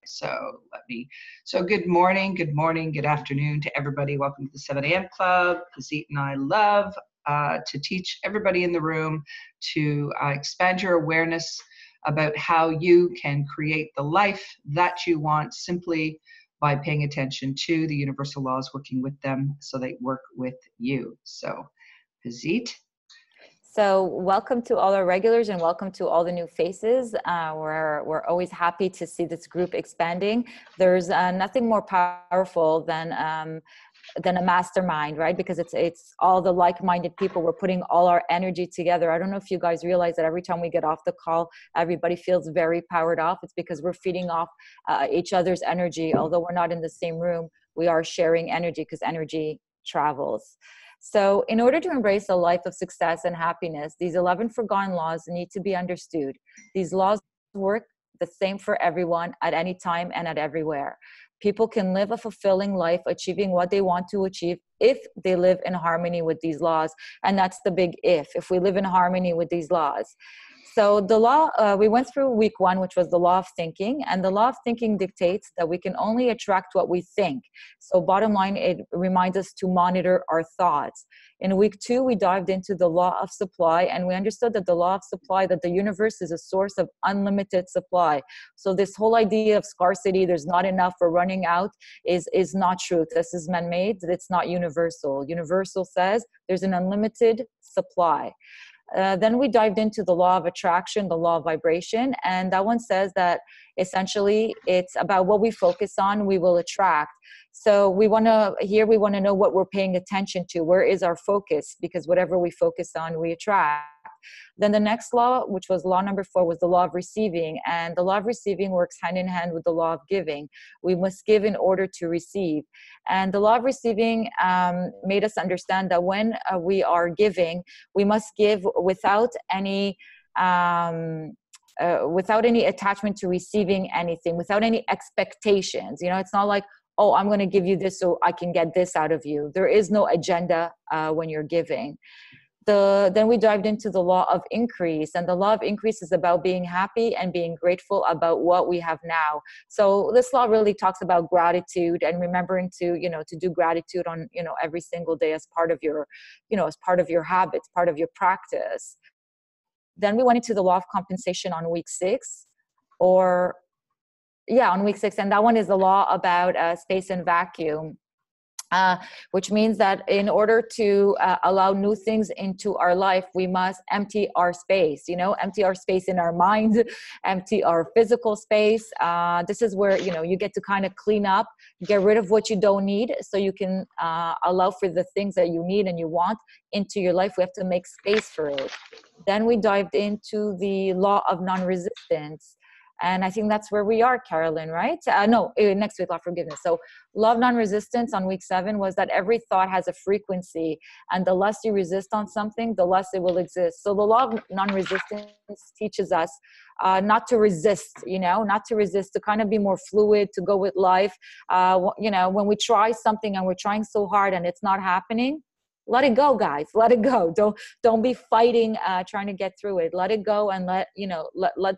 So good morning, good afternoon to everybody. Welcome to the 7 a.m. Club. Pazit and I love to teach everybody in the room to expand your awareness about how you can create the life that you want simply by paying attention to the universal laws, working with them so they work with you. So, Pazit. So welcome to all our regulars and welcome to all the new faces. We're always happy to see this group expanding. There's nothing more powerful than a mastermind, right? Because it's all the like-minded people. We're putting all our energy together. I don't know if you guys realize that every time we get off the call, everybody feels very powered off. It's because we're feeding off each other's energy. Although we're not in the same room, we are sharing energy because energy travels. So in order to embrace a life of success and happiness, these 11 forgotten laws need to be understood. These laws work the same for everyone at any time and at everywhere. People can live a fulfilling life, achieving what they want to achieve if they live in harmony with these laws. And that's the big if we live in harmony with these laws. So the law, we went through week 1, which was the law of thinking. And the law of thinking dictates that we can only attract what we think. So bottom line, it reminds us to monitor our thoughts. In week 2, we dived into the law of supply, and we understood that the law of supply, that the universe is a source of unlimited supply. So this whole idea of scarcity, there's not enough, we're running out, is not true. This is man-made. It's not universal. Universal says there's an unlimited supply. Then we dived into the law of attraction, the law of vibration, and that one says that essentially it's about what we focus on, we will attract. So we want to know what we're paying attention to. Where is our focus? Because whatever we focus on, we attract. Then the next law, which was law number 4, was the law of receiving. And the law of receiving works hand in hand with the law of giving. We must give in order to receive. And the law of receiving made us understand that when we are giving, we must give without any attachment to receiving anything, without any expectations. You know, it's not like, oh, I'm going to give you this so I can get this out of you. There is no agenda when you're giving. Then we dived into the law of increase, and the law of increase is about being happy and being grateful about what we have now. So this law really talks about gratitude and remembering to do gratitude on, every single day as part of your, as part of your habits, part of your practice. Then we went into the law of compensation on week 6, on week 6. And that one is the law about space and vacuum. Which means that in order to allow new things into our life, we must empty our space, empty our space in our mind, empty our physical space. This is where, you get to kind of clean up, get rid of what you don't need so you can allow for the things that you need and you want into your life. We have to make space for it. Then we dived into the law of non-resistance. And I think that's where we are, Carolyn, right? Next week, law of forgiveness. So law of non-resistance on week 7 was that every thought has a frequency, and the less you resist on something, the less it will exist. So the law of non-resistance teaches us not to resist, to kind of be more fluid, to go with life. When we try something and we're trying so hard and it's not happening, let it go, guys. Let it go. Don't be fighting, trying to get through it. Let it go and let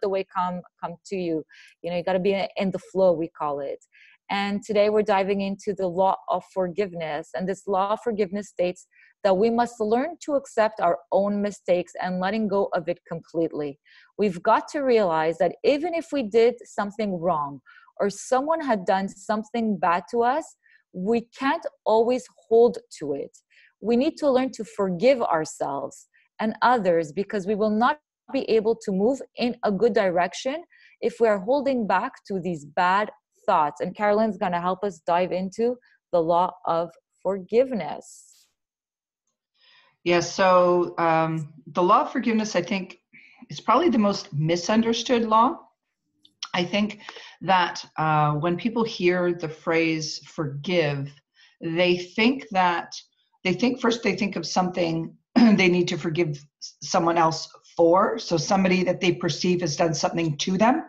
the way come to you. You got to be in the flow, we call it. And today we're diving into the law of forgiveness. And this law of forgiveness states that we must learn to accept our own mistakes and letting go of it completely. We've got to realize that even if we did something wrong or someone had done something bad to us, we can't always hold to it. We need to learn to forgive ourselves and others because we will not be able to move in a good direction if we are holding back to these bad thoughts. And Carolyn's going to help us dive into the law of forgiveness. Yes, so the law of forgiveness, I think, is probably the most misunderstood law. I think that when people hear the phrase forgive, they think of something they need to forgive someone else for. So somebody that they perceive has done something to them,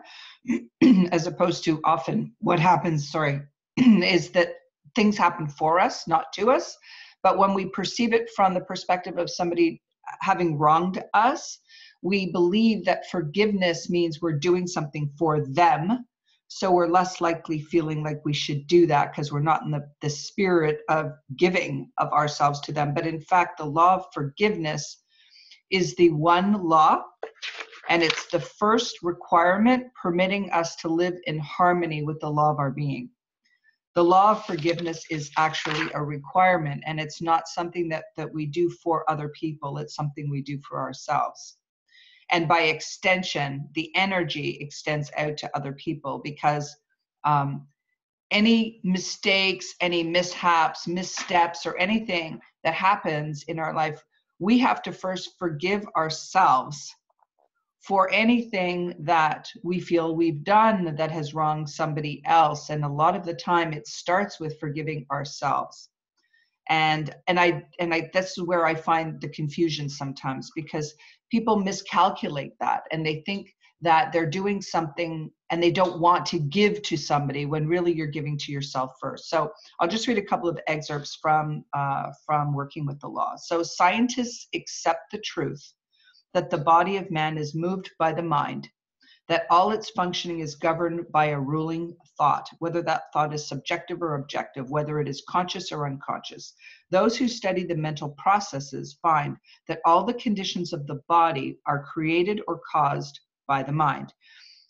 as opposed to often what happens, is that things happen for us, not to us. But when we perceive it from the perspective of somebody having wronged us, we believe that forgiveness means we're doing something for them So we're less likely feeling like we should do that because we're not in the spirit of giving of ourselves to them. But in fact, the law of forgiveness is the one law, and it's the first requirement permitting us to live in harmony with the law of our being. The law of forgiveness is actually a requirement, and it's not something that we do for other people. It's something we do for ourselves. And by extension, the energy extends out to other people, because any mistakes, any mishaps, missteps, or anything that happens in our life, we have to first forgive ourselves for anything that we feel we've done that has wronged somebody else. And a lot of the time it starts with forgiving ourselves. And I this is where I find the confusion sometimes, because people miscalculate that, and they think that they're doing something and they don't want to give to somebody, when really you're giving to yourself first. So I'll just read a couple of excerpts from Working with the Law. So scientists accept the truth that the body of man is moved by the mind, that all its functioning is governed by a ruling thought, whether that thought is subjective or objective, whether it is conscious or unconscious. Those who study the mental processes find that all the conditions of the body are created or caused by the mind.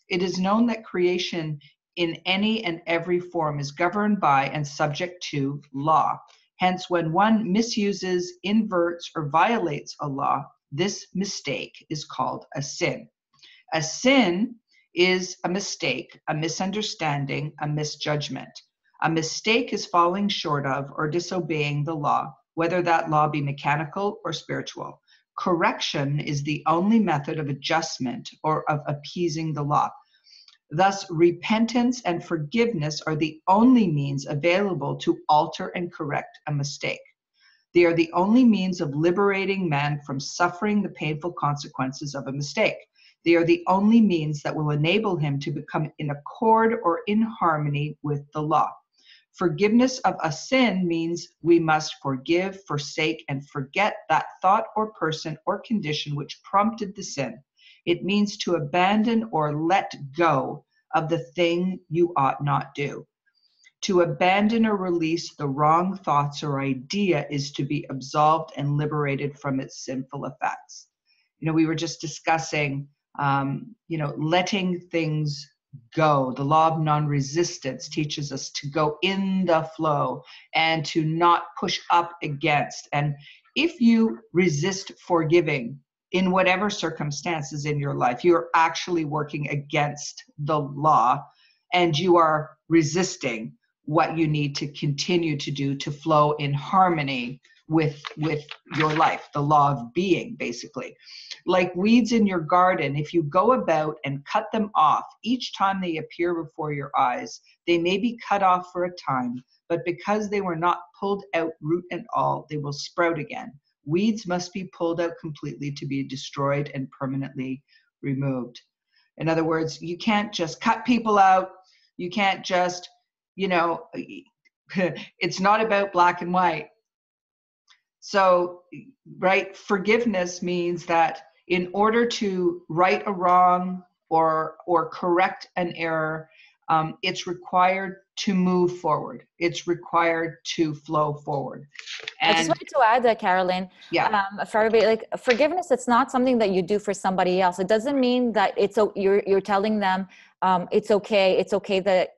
It is known that creation in any and every form is governed by and subject to law. Hence, when one misuses, inverts, or violates a law, this mistake is called a sin. A sin is a mistake, a misunderstanding, a misjudgment. A mistake is falling short of or disobeying the law, whether that law be mechanical or spiritual. Correction is the only method of adjustment or of appeasing the law. Thus, repentance and forgiveness are the only means available to alter and correct a mistake. They are the only means of liberating man from suffering the painful consequences of a mistake. They are the only means that will enable him to become in accord or in harmony with the law. Forgiveness of a sin means we must forgive, forsake, and forget that thought or person or condition which prompted the sin. It means to abandon or let go of the thing you ought not do. To abandon or release the wrong thoughts or idea is to be absolved and liberated from its sinful effects. We were just discussing, letting things go. The law of non-resistance teaches us to go in the flow and to not push up against. And if you resist forgiving in whatever circumstances in your life, you're actually working against the law, and you are resisting what you need to continue to do to flow in harmony with your life, the law of being, basically. Like weeds in your garden, if you go about and cut them off each time they appear before your eyes, they may be cut off for a time, but because they were not pulled out root and all, they will sprout again. Weeds must be pulled out completely to be destroyed and permanently removed. In other words, you can't just cut people out. You can't just, it's not about black and white. So, right, forgiveness means that in order to right a wrong or correct an error, it's required to move forward. It's required to flow forward. And I just wanted to add that, Carolyn, for everybody, like forgiveness, it's not something that you do for somebody else. It doesn't mean that you're telling them it's okay that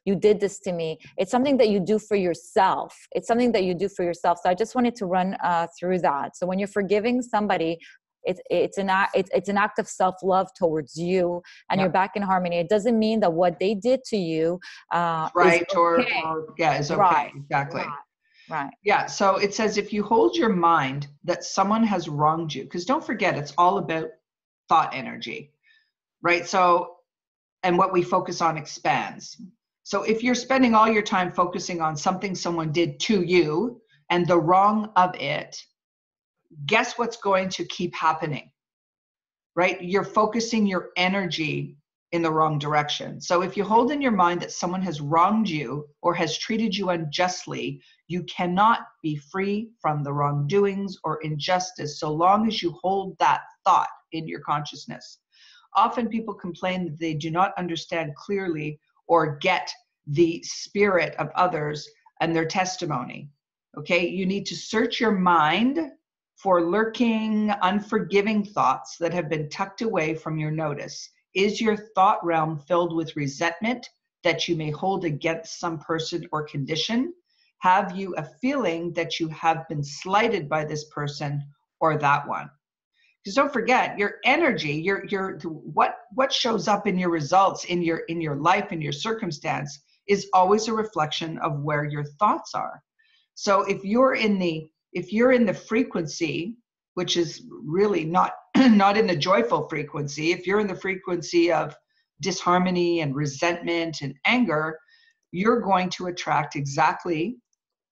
you did this to me. It's something that you do for yourself. So I just wanted to run through that. So when you're forgiving somebody, it's an act of self-love towards you, and you're back in harmony. It doesn't mean that what they did to you right is okay. is okay. Right. Exactly. Right. Yeah. So it says, if you hold your mind that someone has wronged you, because don't forget, it's all about thought energy, right? So, and what we focus on expands. So if you're spending all your time focusing on something someone did to you and the wrong of it, guess what's going to keep happening, right? You're focusing your energy in the wrong direction. So if you hold in your mind that someone has wronged you or has treated you unjustly, you cannot be free from the wrongdoings or injustice so long as you hold that thought in your consciousness. Often people complain that they do not understand clearly or get the spirit of others and their testimony. Okay, you need to search your mind for lurking, unforgiving thoughts that have been tucked away from your notice. Is your thought realm filled with resentment that you may hold against some person or condition? Have you a feeling that you have been slighted by this person or that one? Because don't forget, your energy, what shows up in your results, in your life, in your circumstance, is always a reflection of where your thoughts are. So if you're in the frequency, which is really not not in the joyful frequency, if you're in the frequency of disharmony and resentment and anger, you're going to attract exactly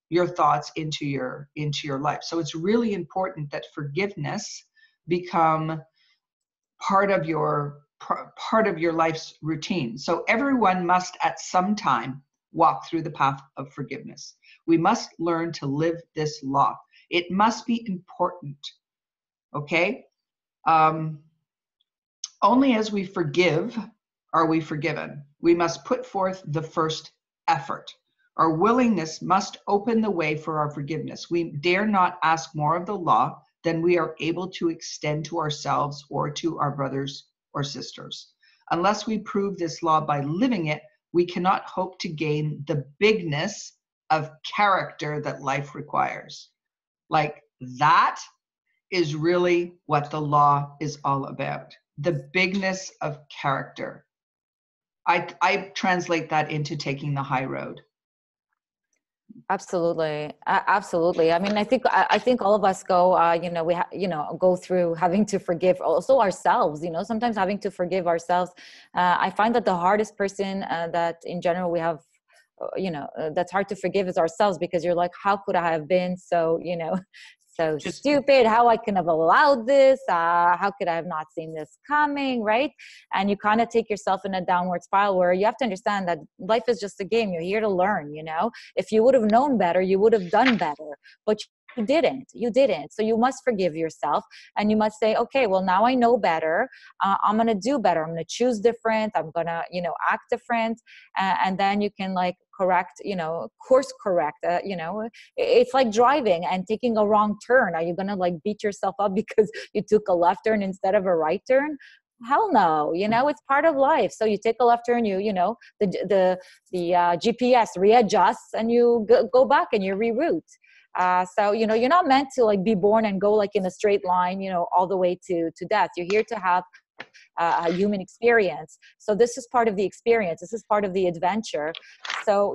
your thoughts into your life. So it's really important that forgiveness become part of your life's routine. So everyone must at some time walk through the path of forgiveness. We must learn to live this law. It must be important. Okay? Only as we forgive are we forgiven. We must put forth the first effort. Our willingness must open the way for our forgiveness. We dare not ask more of the law than we are able to extend to ourselves or to our brothers or sisters. Unless we prove this law by living it, we cannot hope to gain the bigness of character that life requires. Like, that is really what the law is all about. The bigness of character. I translate that into taking the high road. Absolutely. Absolutely. I mean, I think all of us go, go through having to forgive also ourselves, sometimes having to forgive ourselves. I find that the hardest person that in general we have, that's hard to forgive is ourselves, because you're like, how could I have been so, so stupid? How I can have allowed this? How could I have not seen this coming? Right? And you kind of take yourself in a downward spiral where you have to understand that life is just a game. You're here to learn. If you would have known better, you would have done better, but you didn't. So you must forgive yourself, and you must say, okay, well, now I know better. I'm going to do better. I'm going to choose different. I'm going to, act different. And then you can correct, course correct, it's like driving and taking a wrong turn. Are you going to beat yourself up because you took a left turn instead of a right turn? Hell no. It's part of life. So you take a left turn, the GPS readjusts, and you go back and you reroute. So, you're not meant to be born and go in a straight line, all the way to death. You're here to have a human experience. So this is part of the experience. This is part of the adventure. So,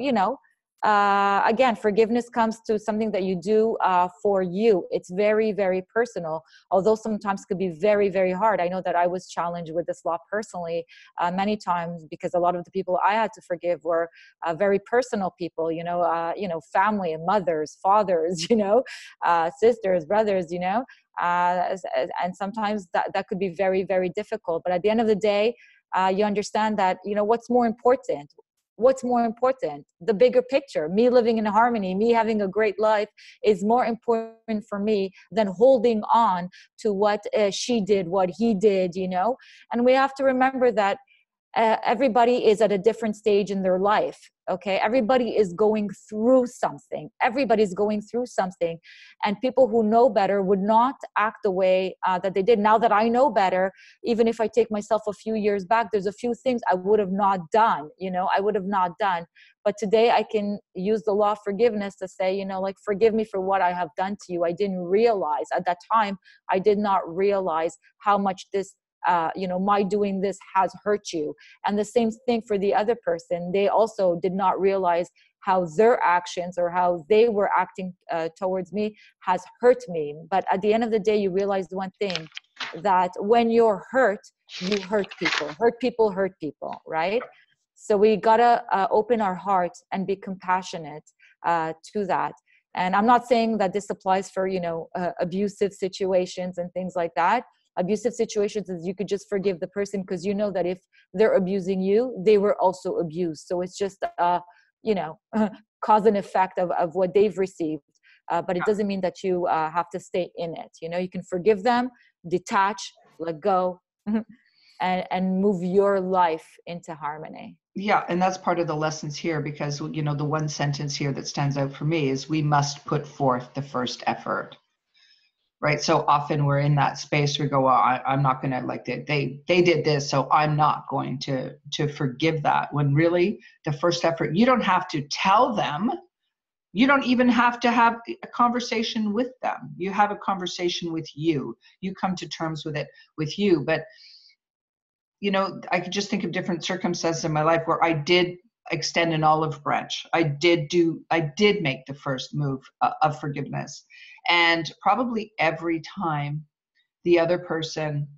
again, forgiveness comes to something that you do for you. It's very, very personal, although sometimes could be very, very hard. I know that I was challenged with this law personally many times, because a lot of the people I had to forgive were very personal people, family and mothers, fathers, sisters, brothers, and sometimes that could be very, very difficult. But at the end of the day, you understand that, what's more important? The bigger picture. Me living in harmony, me having a great life is more important for me than holding on to what she did, what he did, And we have to remember that everybody is at a different stage in their life. Okay. Everybody is going through something. Everybody's going through something. And people who know better would not act the way that they did. Now that I know better, even if I take myself a few years back, there's a few things I would have not done, I would have not done. But today I can use the law of forgiveness to say, forgive me for what I have done to you. I didn't realize at that time, I did not realize how much this my doing this has hurt you. And the same thing for the other person. They also did not realize how their actions or how they were acting towards me has hurt me. But at the end of the day, you realize one thing, that when you're hurt, you hurt people. Hurt people, right? So we gotta open our hearts and be compassionate to that. And I'm not saying that this applies for, abusive situations and things like that. Abusive situations is you could just forgive the person because you know that if they're abusing you, they were also abused. So it's just, cause and effect of what they've received. But it doesn't mean that you have to stay in it. You can forgive them, detach, let go, and move your life into harmony. Yeah, and that's part of the lessons here, because, you know, the one sentence here that stands out for me is we must put forth the first effort. Right. So often we're in that space where we go, well, I'm not going to, like, they did this, so I'm not going to forgive that. When really the first effort, you don't have to tell them. You don't even have to have a conversation with them. You have a conversation with you. You come to terms with it with you. But, you know, I could just think of different circumstances in my life where I did extend an olive branch. I did make the first move of forgiveness. And probably every time the other person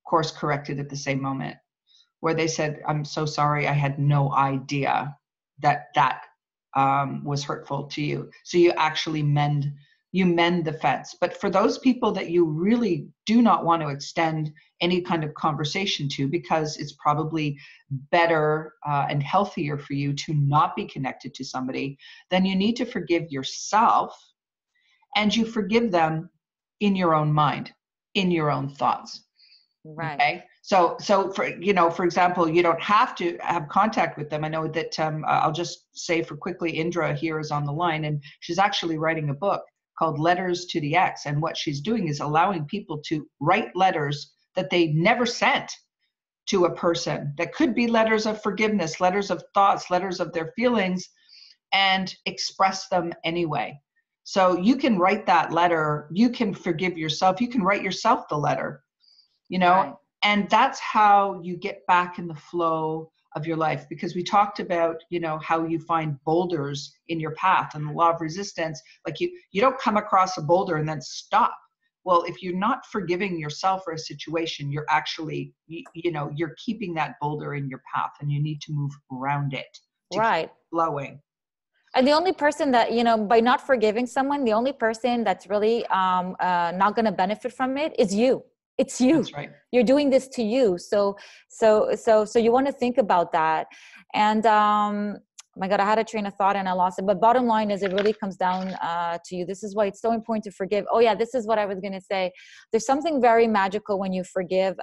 course corrected at the same moment, where they said, I'm so sorry, I had no idea that was hurtful to you. So you actually mend the fence. But for those people that you really do not want to extend any kind of conversation to, because it's probably better and healthier for you to not be connected to somebody, then you need to forgive yourself, and you forgive them in your own mind, in your own thoughts. Right. Okay. So for, you know, for example, you don't have to have contact with them. I know that I'll just say for quickly, Indra here is on the line, and she's actually writing a book called Letters to the Ex. And what she's doing is allowing people to write letters that they never sent to a person, that could be letters of forgiveness, letters of thoughts, letters of their feelings, and express them anyway. So you can write that letter, you can forgive yourself, you can write yourself the letter, you know, Right. and that's how you get back in the flow of your life. Because we talked about, you know, how you find boulders in your path and the law of resistance. Like you don't come across a boulder and then stop. Well, if you're not forgiving yourself for a situation, you're actually, you know, you're keeping that boulder in your path, and you need to move around it to Right. keep flowing. And the only person that, you know, by not forgiving someone, the only person that's really not going to benefit from it is you. It's you. That's right. You're doing this to you. So you want to think about that. And oh my God, I had a train of thought and I lost it. But bottom line is, it really comes down to you. This is why it's so important to forgive. Oh yeah, this is what I was going to say. There's something very magical when you forgive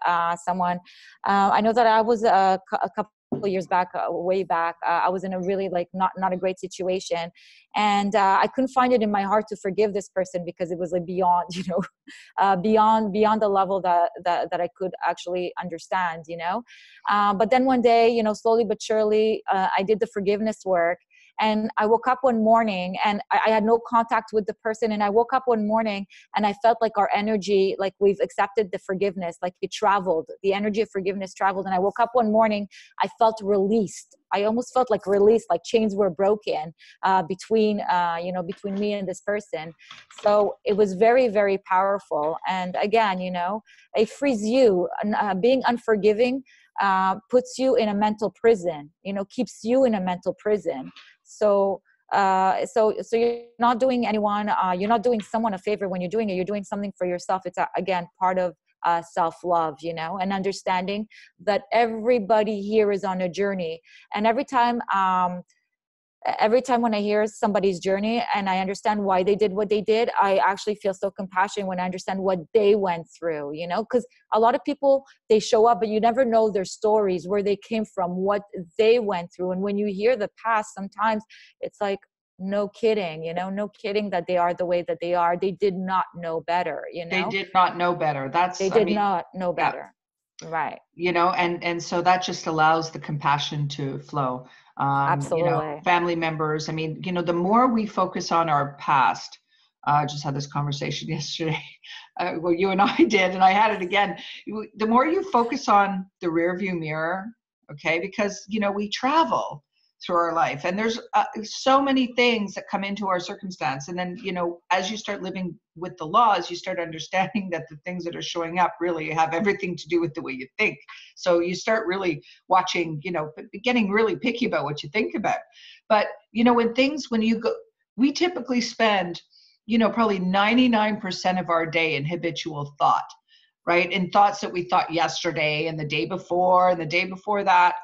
someone. I know that I was a couple years back, way back, I was in a really, like, not a great situation, and I couldn't find it in my heart to forgive this person, because it was like beyond, you know, beyond the level that I could actually understand, you know. But then one day, you know, slowly but surely, I did the forgiveness work. And I woke up one morning, and I had no contact with the person. And I woke up one morning and I felt like our energy, like we've accepted the forgiveness, like it traveled, the energy of forgiveness traveled. And I woke up one morning, I felt released. I almost felt like released, like chains were broken between me and this person. So it was very, very powerful. And again, you know, it frees you. Being unforgiving puts you in a mental prison, you know, keeps you in a mental prison. So you're not doing anyone, you're not doing someone a favor when you're doing it. You're doing something for yourself. It's again part of self-love, you know, and understanding that everybody here is on a journey. And every time when I hear somebody's journey and I understand why they did what they did, I actually feel so compassionate when I understand what they went through, you know, because a lot of people, they show up, but you never know their stories, where they came from, what they went through. And when you hear the past, sometimes it's like, no kidding, you know, no kidding that they are the way that they are. They did not know better, you know. They did not know better. They did not know better. Yeah. Right. You know, and so that just allows the compassion to flow. You know, family members. I mean, you know, the more we focus on our past, I just had this conversation yesterday. Well, you and I did, and I had it again. The more you focus on the rear view mirror, okay, because, you know, we travel through our life, and there's so many things that come into our circumstance. And then, you know, as you start living with the laws, you start understanding that the things that are showing up really have everything to do with the way you think. So you start really watching, you know, getting really picky about what you think about. But, you know, when you go, we typically spend, you know, probably 99% of our day in habitual thought, right? In thoughts that we thought yesterday and the day before and the day before that.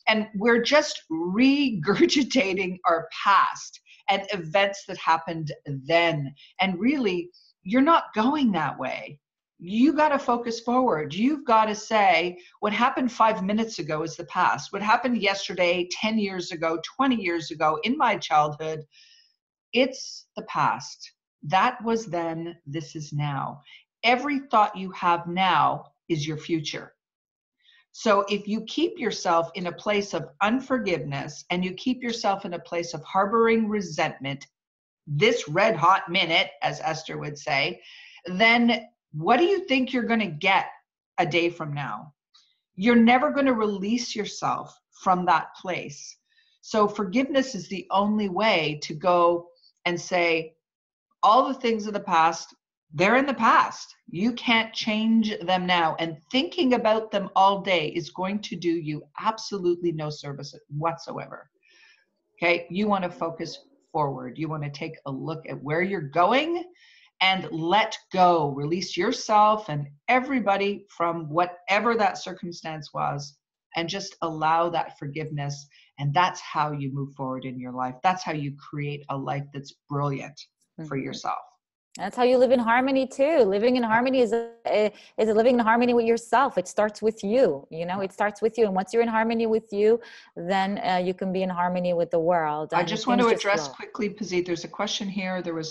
And we're just regurgitating our past and events that happened then. And really, you're not going that way. You got to focus forward. You've got to say, what happened 5 minutes ago is the past. What happened yesterday, 10 years ago, 20 years ago, in my childhood, it's the past. That was then, this is now. Every thought you have now is your future. So if you keep yourself in a place of unforgiveness and you keep yourself in a place of harboring resentment, this red hot minute, as Esther would say, then what do you think you're going to get a day from now? You're never going to release yourself from that place. So forgiveness is the only way to go and say, all the things of the past, they're in the past. You can't change them now. And thinking about them all day is going to do you absolutely no service whatsoever. Okay, you want to focus forward. You want to take a look at where you're going and let go. Release yourself and everybody from whatever that circumstance was, and just allow that forgiveness. And that's how you move forward in your life. That's how you create a life that's brilliant for yourself. That's how you live in harmony too. Living in harmony is living in harmony with yourself. It starts with you, it starts with you. And once you're in harmony with you, then you can be in harmony with the world. I just want to address quickly, Pazit, there's a question here. There was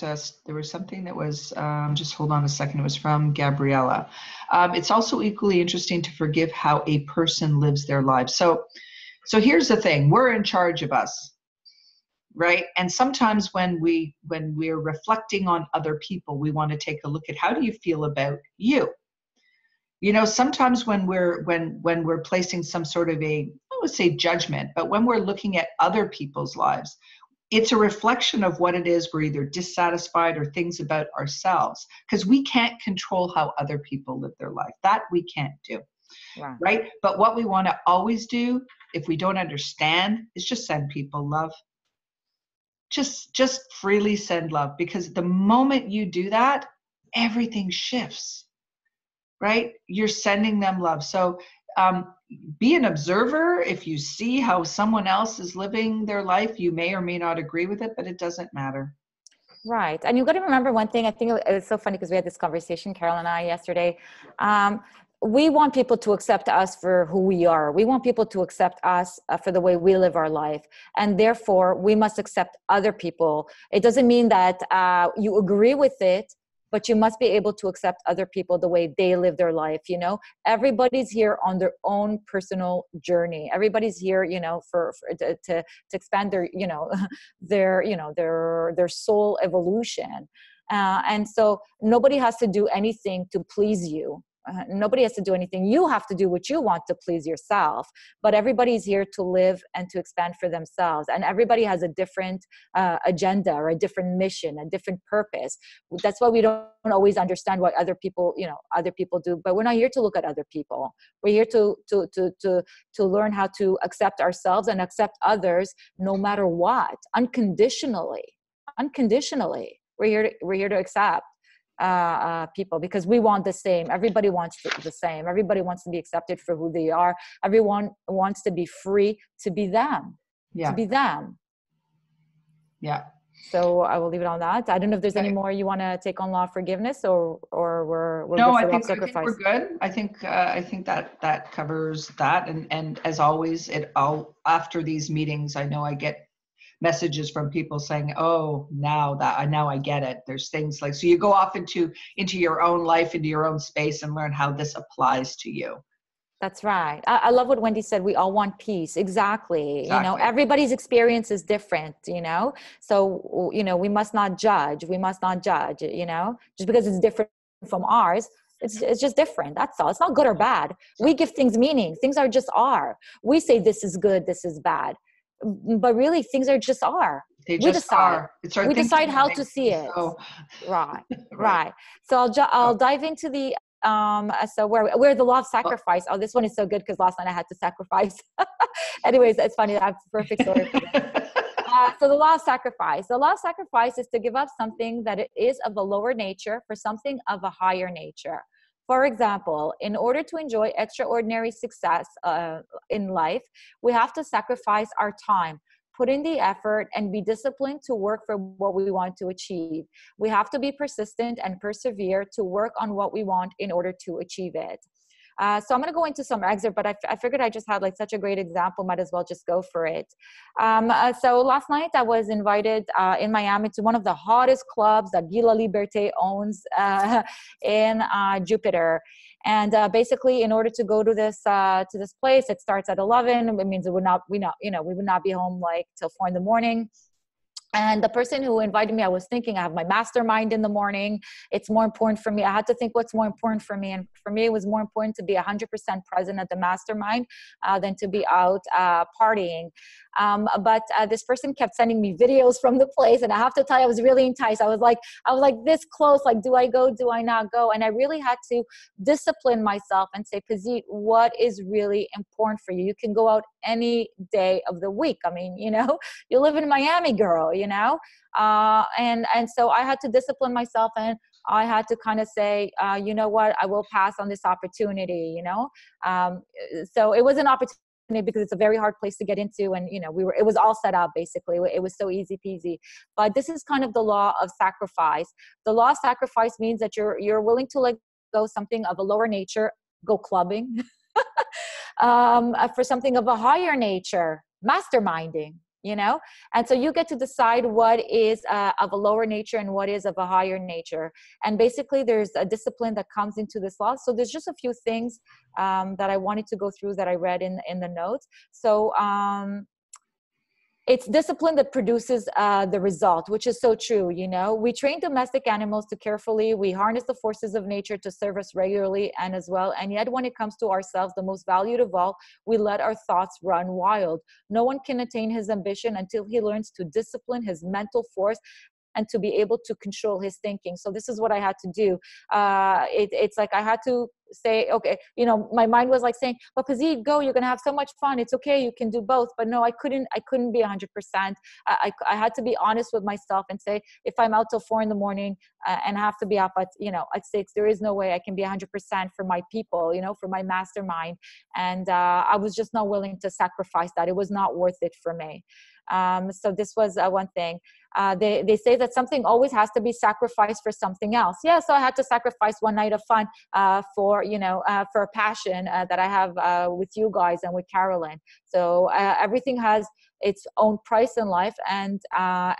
something that was, just hold on a second. It was from Gabriella. It's also equally interesting to forgive how a person lives their lives. So here's the thing. We're in charge of us. Right. And sometimes when we're reflecting on other people, we want to take a look at, how do you feel about you? Sometimes when we're placing some sort of I would say judgment, but when we're looking at other people's lives, it's a reflection of what it is we're either dissatisfied or things about ourselves, because we can't control how other people live their life. That we can't do. Wow. Right. But what we want to always do, if we don't understand, is just send people love. Just freely send love, because the moment you do that, everything shifts, right? You're sending them love. So be an observer. If you see how someone else is living their life, you may or may not agree with it, but it doesn't matter. Right. And you've got to remember one thing. I think it was so funny because we had this conversation, Carolyn and I, yesterday. We want people to accept us for who we are. We want people to accept us for the way we live our life. And therefore, we must accept other people. It doesn't mean that you agree with it, but you must be able to accept other people the way they live their life. Everybody's here on their own personal journey. Everybody's here, to expand their, their soul evolution. And so nobody has to do anything to please you. Nobody has to do anything. You have to do what you want to please yourself, but everybody's here to live and to expand for themselves. And everybody has a different agenda or a different mission, a different purpose. That's why we don't always understand what other people do, but we're not here to look at other people. We're here to learn how to accept ourselves and accept others no matter what, unconditionally. We're here to accept people, because we want the same. Everybody wants the same. Everybody wants to be accepted for who they are. Everyone wants to be free to be them. Yeah. To be them. Yeah. So I will leave it on that. I don't know if there's any more you want to take on law of forgiveness, or we're no, good for I think we're good. I think that covers that. And as always, after these meetings, I know I get messages from people saying, oh, now I get it. There's things like, so you go off into your own life, into your own space, and learn how this applies to you. That's right. I love what Wendy said. We all want peace. Exactly. Everybody's experience is different, so, we must not judge. Just because it's different from ours. It's just different. That's all. It's not good or bad. We give things meaning. Things are just are. We say this is good, this is bad. But really, things are just are. They just are. We decide how to see it. So. Right. So I'll dive into the so where the law of sacrifice. Oh, this one is so good because last night I had to sacrifice. Anyways, it's funny. I have a perfect story for this. So the law of sacrifice. The law of sacrifice is to give up something that is of a lower nature for something of a higher nature. For example, in order to enjoy extraordinary success in life, we have to sacrifice our time. put in the effort, and be disciplined to work for what we want to achieve. We have to be persistent and persevere to work on what we want in order to achieve it. So I'm going to go into some excerpt, but I figured I just had like such a great example, might as well just go for it. So last night I was invited in Miami to one of the hottest clubs that Gila Liberté owns in Jupiter. And basically, in order to go to this place, it starts at 11. It means we would not be home like till 4 in the morning. And the person who invited me, I was thinking, I have my mastermind in the morning. It's more important for me. I had to think what's more important for me. And for me, it was more important to be 100% present at the mastermind than to be out partying. But this person kept sending me videos from the place. And I have to tell you, I was really enticed. I was like this close, like, do I go? Do I not go? And I really had to discipline myself and say, Pazit, what is really important for you? You can go out any day of the week. I mean, you live in Miami, girl, and so I had to discipline myself, and I had to kind of say, you know what, I will pass on this opportunity, so it was an opportunity because it's a very hard place to get into, and it was all set up basically. It was so easy peasy. But this is kind of the law of sacrifice. The law of sacrifice means that you're willing to let go something of a lower nature, go clubbing, for something of a higher nature, masterminding. And so you get to decide what is of a lower nature and what is of a higher nature. And basically there's a discipline that comes into this law. So there's just a few things that I wanted to go through that I read in the notes. So it's discipline that produces the result, which is so true. We train domestic animals to carefully, we harness the forces of nature to serve us regularly and as well. And yet when it comes to ourselves, the most valued of all, we let our thoughts run wild. No one can attain his ambition until he learns to discipline his mental force and to be able to control his thinking. So this is what I had to do. It's like I had to say, okay, my mind was like saying, well, Pazit, go, you're going to have so much fun. It's okay. You can do both. But no, I couldn't be 100%. I had to be honest with myself and say, if I'm out till 4 in the morning and have to be up at 6, there is no way I can be 100% for my people, for my mastermind. And I was just not willing to sacrifice that. It was not worth it for me. So this was one thing. They say that something always has to be sacrificed for something else. Yeah, so I had to sacrifice one night of fun for a passion that I have with you guys and with Carolyn. So everything has its own price in life, and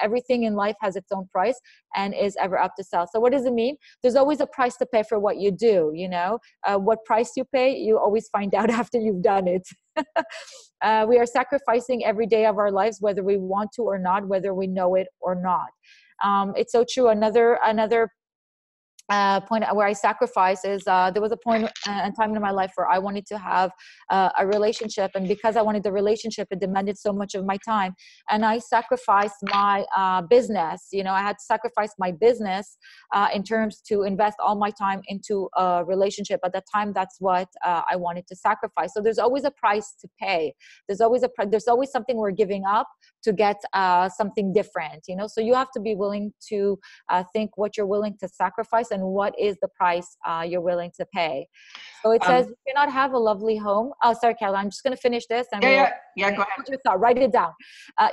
everything in life has its own price and is ever up to sell. So what does it mean? There's always a price to pay for what you do. What price you pay, you always find out after you've done it. We are sacrificing every day of our lives, whether we want to or not, whether we know it or not. It's so true. Another point where I sacrifice is there was a point and time in my life where I wanted to have a relationship, and because I wanted the relationship, it demanded so much of my time, and I sacrificed my business. I had to sacrifice my business in terms to invest all my time into a relationship. At that time, that's what I wanted to sacrifice. So there's always a price to pay. There's always something we're giving up to get something different. So you have to be willing to think what you're willing to sacrifice and what is the price you're willing to pay. So it says you cannot have a lovely home. Oh, sorry, Carolyn, I'm just going to finish this. And go ahead. Hold your thought, write it down.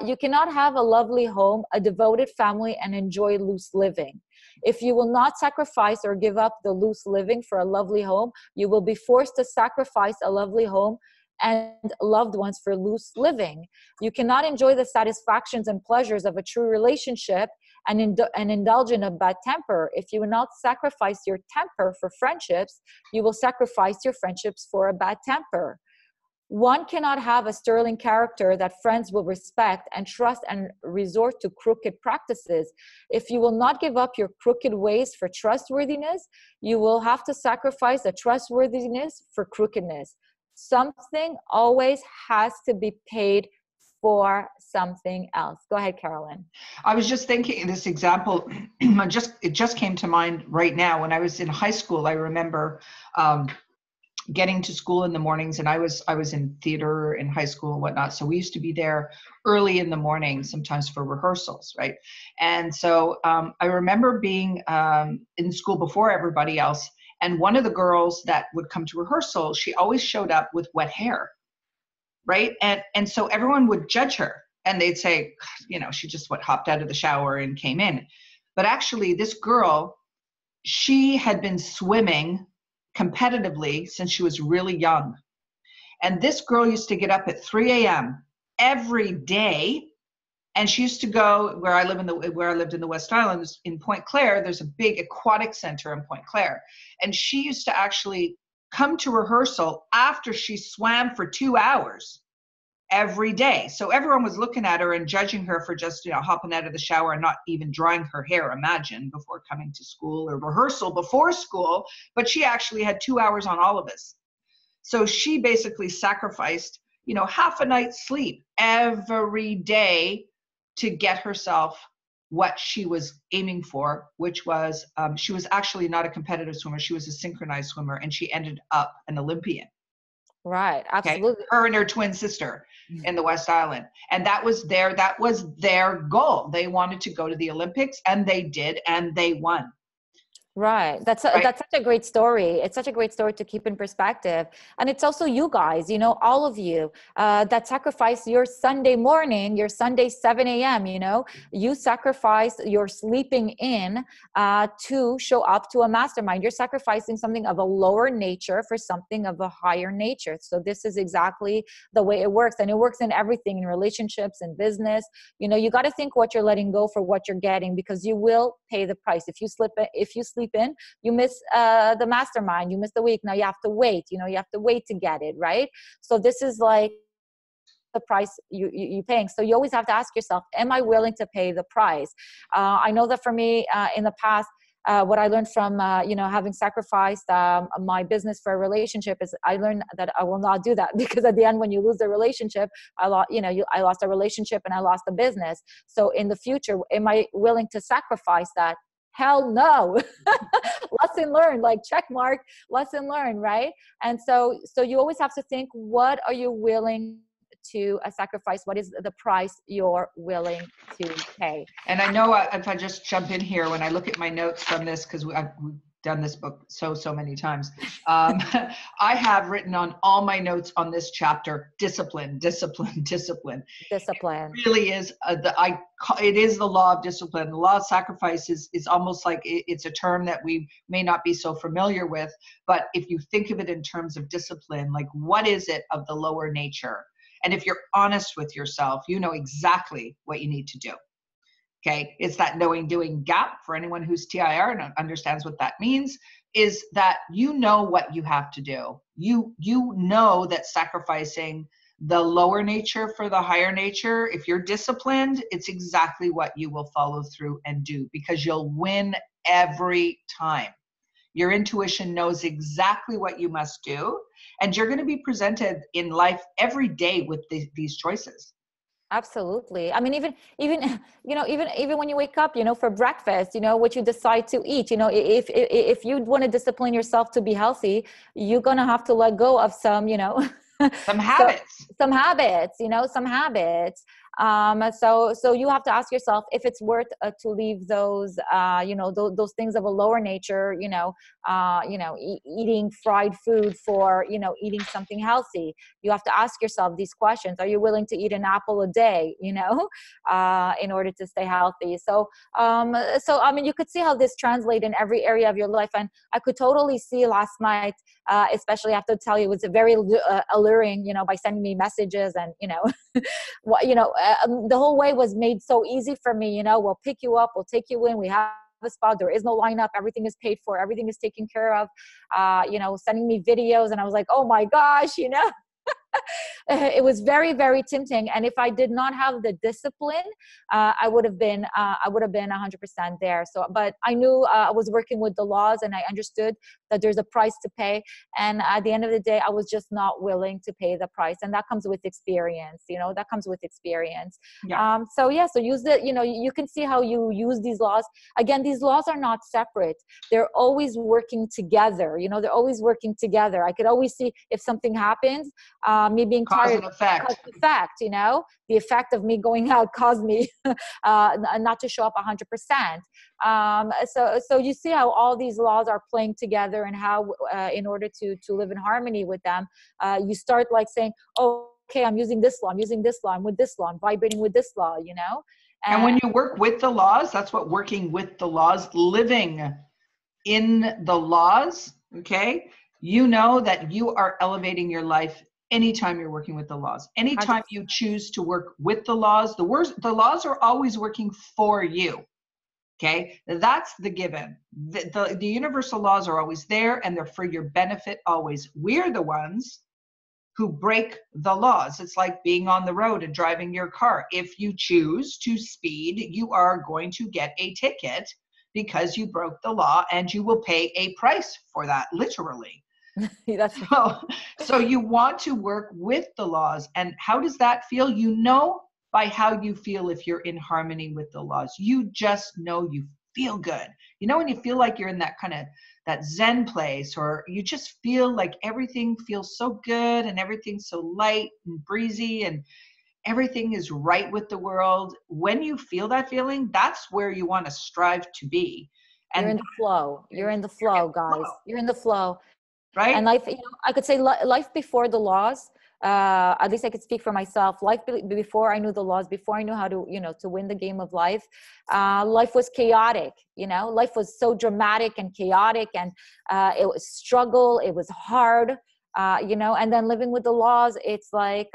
You cannot have a lovely home, a devoted family, and enjoy loose living. If you will not sacrifice or give up the loose living for a lovely home, you will be forced to sacrifice a lovely home and loved ones for loose living. You cannot enjoy the satisfactions and pleasures of a true relationship and indulge in a bad temper. If you will not sacrifice your temper for friendships, you will sacrifice your friendships for a bad temper. One cannot have a sterling character that friends will respect and trust and resort to crooked practices. If you will not give up your crooked ways for trustworthiness, you will have to sacrifice the trustworthiness for crookedness. Something always has to be paid for something else. Go ahead, Carolyn. I was just thinking this example, it just came to mind right now. When I was in high school, I remember getting to school in the mornings, and I was in theater in high school and whatnot. So we used to be there early in the morning, sometimes for rehearsals, right? And so I remember being in school before everybody else. And one of the girls that would come to rehearsal, she always showed up with wet hair, right? And so everyone would judge her. And they'd say, she just hopped out of the shower and came in. But actually, this girl, she had been swimming competitively since she was really young. And this girl used to get up at 3 a.m. every day. And she used to go where I lived in the West Islands in Point Claire. There's a big aquatic center in Point Claire. And she used to actually come to rehearsal after she swam for 2 hours every day. So everyone was looking at her and judging her for just, hopping out of the shower and not even drying her hair, imagine, before coming to school or rehearsal before school. But she actually had 2 hours on all of us. So she basically sacrificed, half a night's sleep every day to get herself what she was aiming for, which was, she was actually not a competitive swimmer. She was a synchronized swimmer, and she ended up an Olympian. Right. Absolutely. Okay? Her and her twin sister in the West Island. And that was their goal. They wanted to go to the Olympics, and they did, and they won. Right. That's such a great story. It's such a great story to keep in perspective. And it's also you guys, all of you that sacrifice your Sunday morning, your Sunday 7 a.m., you sacrifice your sleeping in to show up to a mastermind. You're sacrificing something of a lower nature for something of a higher nature. So this is exactly the way it works. And it works in everything, in relationships and business. You got to think what you're letting go for what you're getting, because you will pay the price. If you sleep in, you miss the mastermind, you miss the week. Now you have to wait, you have to wait to get it, right? So this is like the price you're paying. So you always have to ask yourself, am I willing to pay the price? I know that for me in the past, what I learned from, having sacrificed my business for a relationship is I learned that I will not do that, because at the end, when you lose the relationship, I lost a relationship and I lost the business. So in the future, am I willing to sacrifice that? Hell no. Lesson learned, like check mark, lesson learned, right? And so you always have to think, what are you willing to sacrifice? What is the price you're willing to pay? And I know if I just jump in here, when I look at my notes from this, because we've done this book so many times, I have written on all my notes on this chapter, discipline. Discipline. It really is it is the law of discipline. The law of sacrifice is almost like it's a term that we may not be so familiar with, but if you think of it in terms of discipline, like what is it of the lower nature? And if you're honest with yourself, you know exactly what you need to do. Okay, it's that knowing doing gap. For anyone who's TIR and understands what that means, is that you know what you have to do. You know that sacrificing the lower nature for the higher nature, if you're disciplined, it's exactly what you will follow through and do, because you'll win every time. Your intuition knows exactly what you must do, and you're going to be presented in life every day with these choices. Absolutely. I mean, even when you wake up, for breakfast, what you decide to eat, if you want to discipline yourself to be healthy, you're going to have to let go of some, some habits. Some habits. So you have to ask yourself if it's worth to leave those, those things of a lower nature, eating fried food for, eating something healthy. You have to ask yourself these questions. Are you willing to eat an apple a day, in order to stay healthy? So I mean, you could see how this translates in every area of your life. And I could totally see last night, especially after tell you, it was very alluring, by sending me messages and, the whole way was made so easy for me. We'll pick you up, we'll take you in, we have a spot, there is no lineup, everything is paid for, everything is taken care of, sending me videos. And I was like, oh my gosh, it was very, very tempting. And if I did not have the discipline, I would have been 100% there. So, but I knew I was working with the laws, and I understood that there's a price to pay. And at the end of the day, I was just not willing to pay the price. And that comes with experience, that comes with experience. Yeah. So use it, you can see how you use these laws. Again, these laws are not separate. They're always working together. They're always working together. I could always see if something happens, me being cause tired, and effect. cause and effect, the effect of me going out caused me not to show up 100%. So you see how all these laws are playing together, and how in order to live in harmony with them, you start like saying, oh, okay, I'm using this law, I'm using this law, I'm with this law, I'm vibrating with this law, you know? And when you work with the laws, that's what working with the laws, living in the laws, okay? You know that you are elevating your life anytime you're working with the laws. Anytime you choose to work with the laws, the laws are always working for you, okay? That's the given. The universal laws are always there, and they're for your benefit always. We're the ones who break the laws. It's like being on the road and driving your car. If you choose to speed, you are going to get a ticket because you broke the law, and you will pay a price for that, literally. So you want to work with the laws. And how does that feel? You know by how you feel if you're in harmony with the laws. You just know you feel good. You know when you feel like you're in that kind of that Zen place, or you just feel like everything feels so good and everything's so light and breezy and everything is right with the world. When you feel that feeling, that's where you want to strive to be. And you're in the flow. You're in the flow, guys. You're in the flow. Right? And life, you know, I could say life before the laws, at least I could speak for myself. Life before I knew the laws, before I knew how to, you know, to win the game of life, life was chaotic, you know, life was so dramatic and chaotic, and it was struggle. It was hard, you know, and then living with the laws, it's like,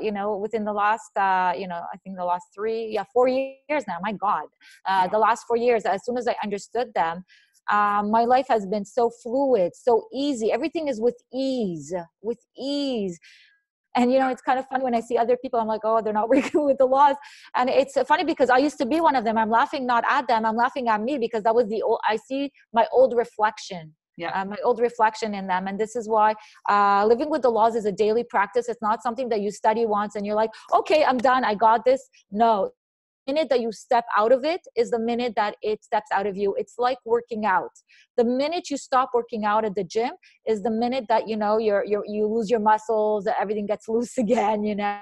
you know, within the last, you know, I think the last 4 years now, my God, the last 4 years, as soon as I understood them, my life has been so fluid, so easy. Everything is with ease, with ease. And, you know, it's kind of funny when I see other people, I'm like, oh, they're not working with the laws. And it's funny because I used to be one of them. I'm laughing not at them. I'm laughing at me because that was I see my old reflection. Yeah. My old reflection in them. And this is why living with the laws is a daily practice. It's not something that you study once and you're like, okay, I'm done. I got this. No. The minute that you step out of it is the minute that it steps out of you. It's like working out. The minute you stop working out at the gym is the minute that, you know, you lose your muscles, everything gets loose again, you know.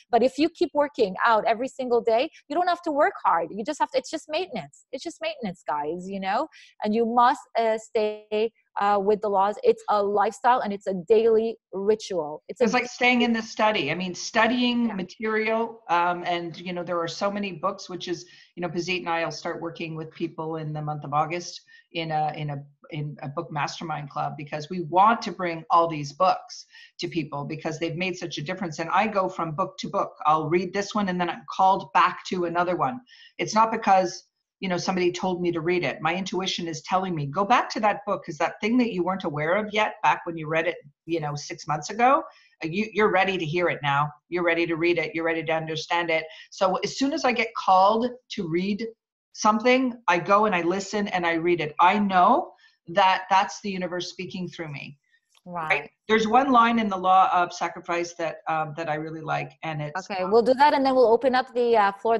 But if you keep working out every single day, you don't have to work hard. You just have to, it's just maintenance. It's just maintenance, guys, you know, and you must stay with the laws. It's a lifestyle and it's a daily ritual. It's like staying in the study. I mean, studying material, and you know, there are so many books, which is, you know, Pazit and I will start working with people in the month of August in a book mastermind club, because we want to bring all these books to people because they've made such a difference. And I go from book to book. I'll read this one and then I'm called back to another one. It's not because, you know, somebody told me to read it. My intuition is telling me, go back to that book, because that thing that you weren't aware of yet back when you read it, you know, 6 months ago, you're ready to hear it now. You're ready to read it. You're ready to understand it. So as soon as I get called to read something, I go and I listen and I read it. I know that that's the universe speaking through me. Right? There's one line in the law of sacrifice that I really like, and it's okay. We'll do that, and then we'll open up the floor.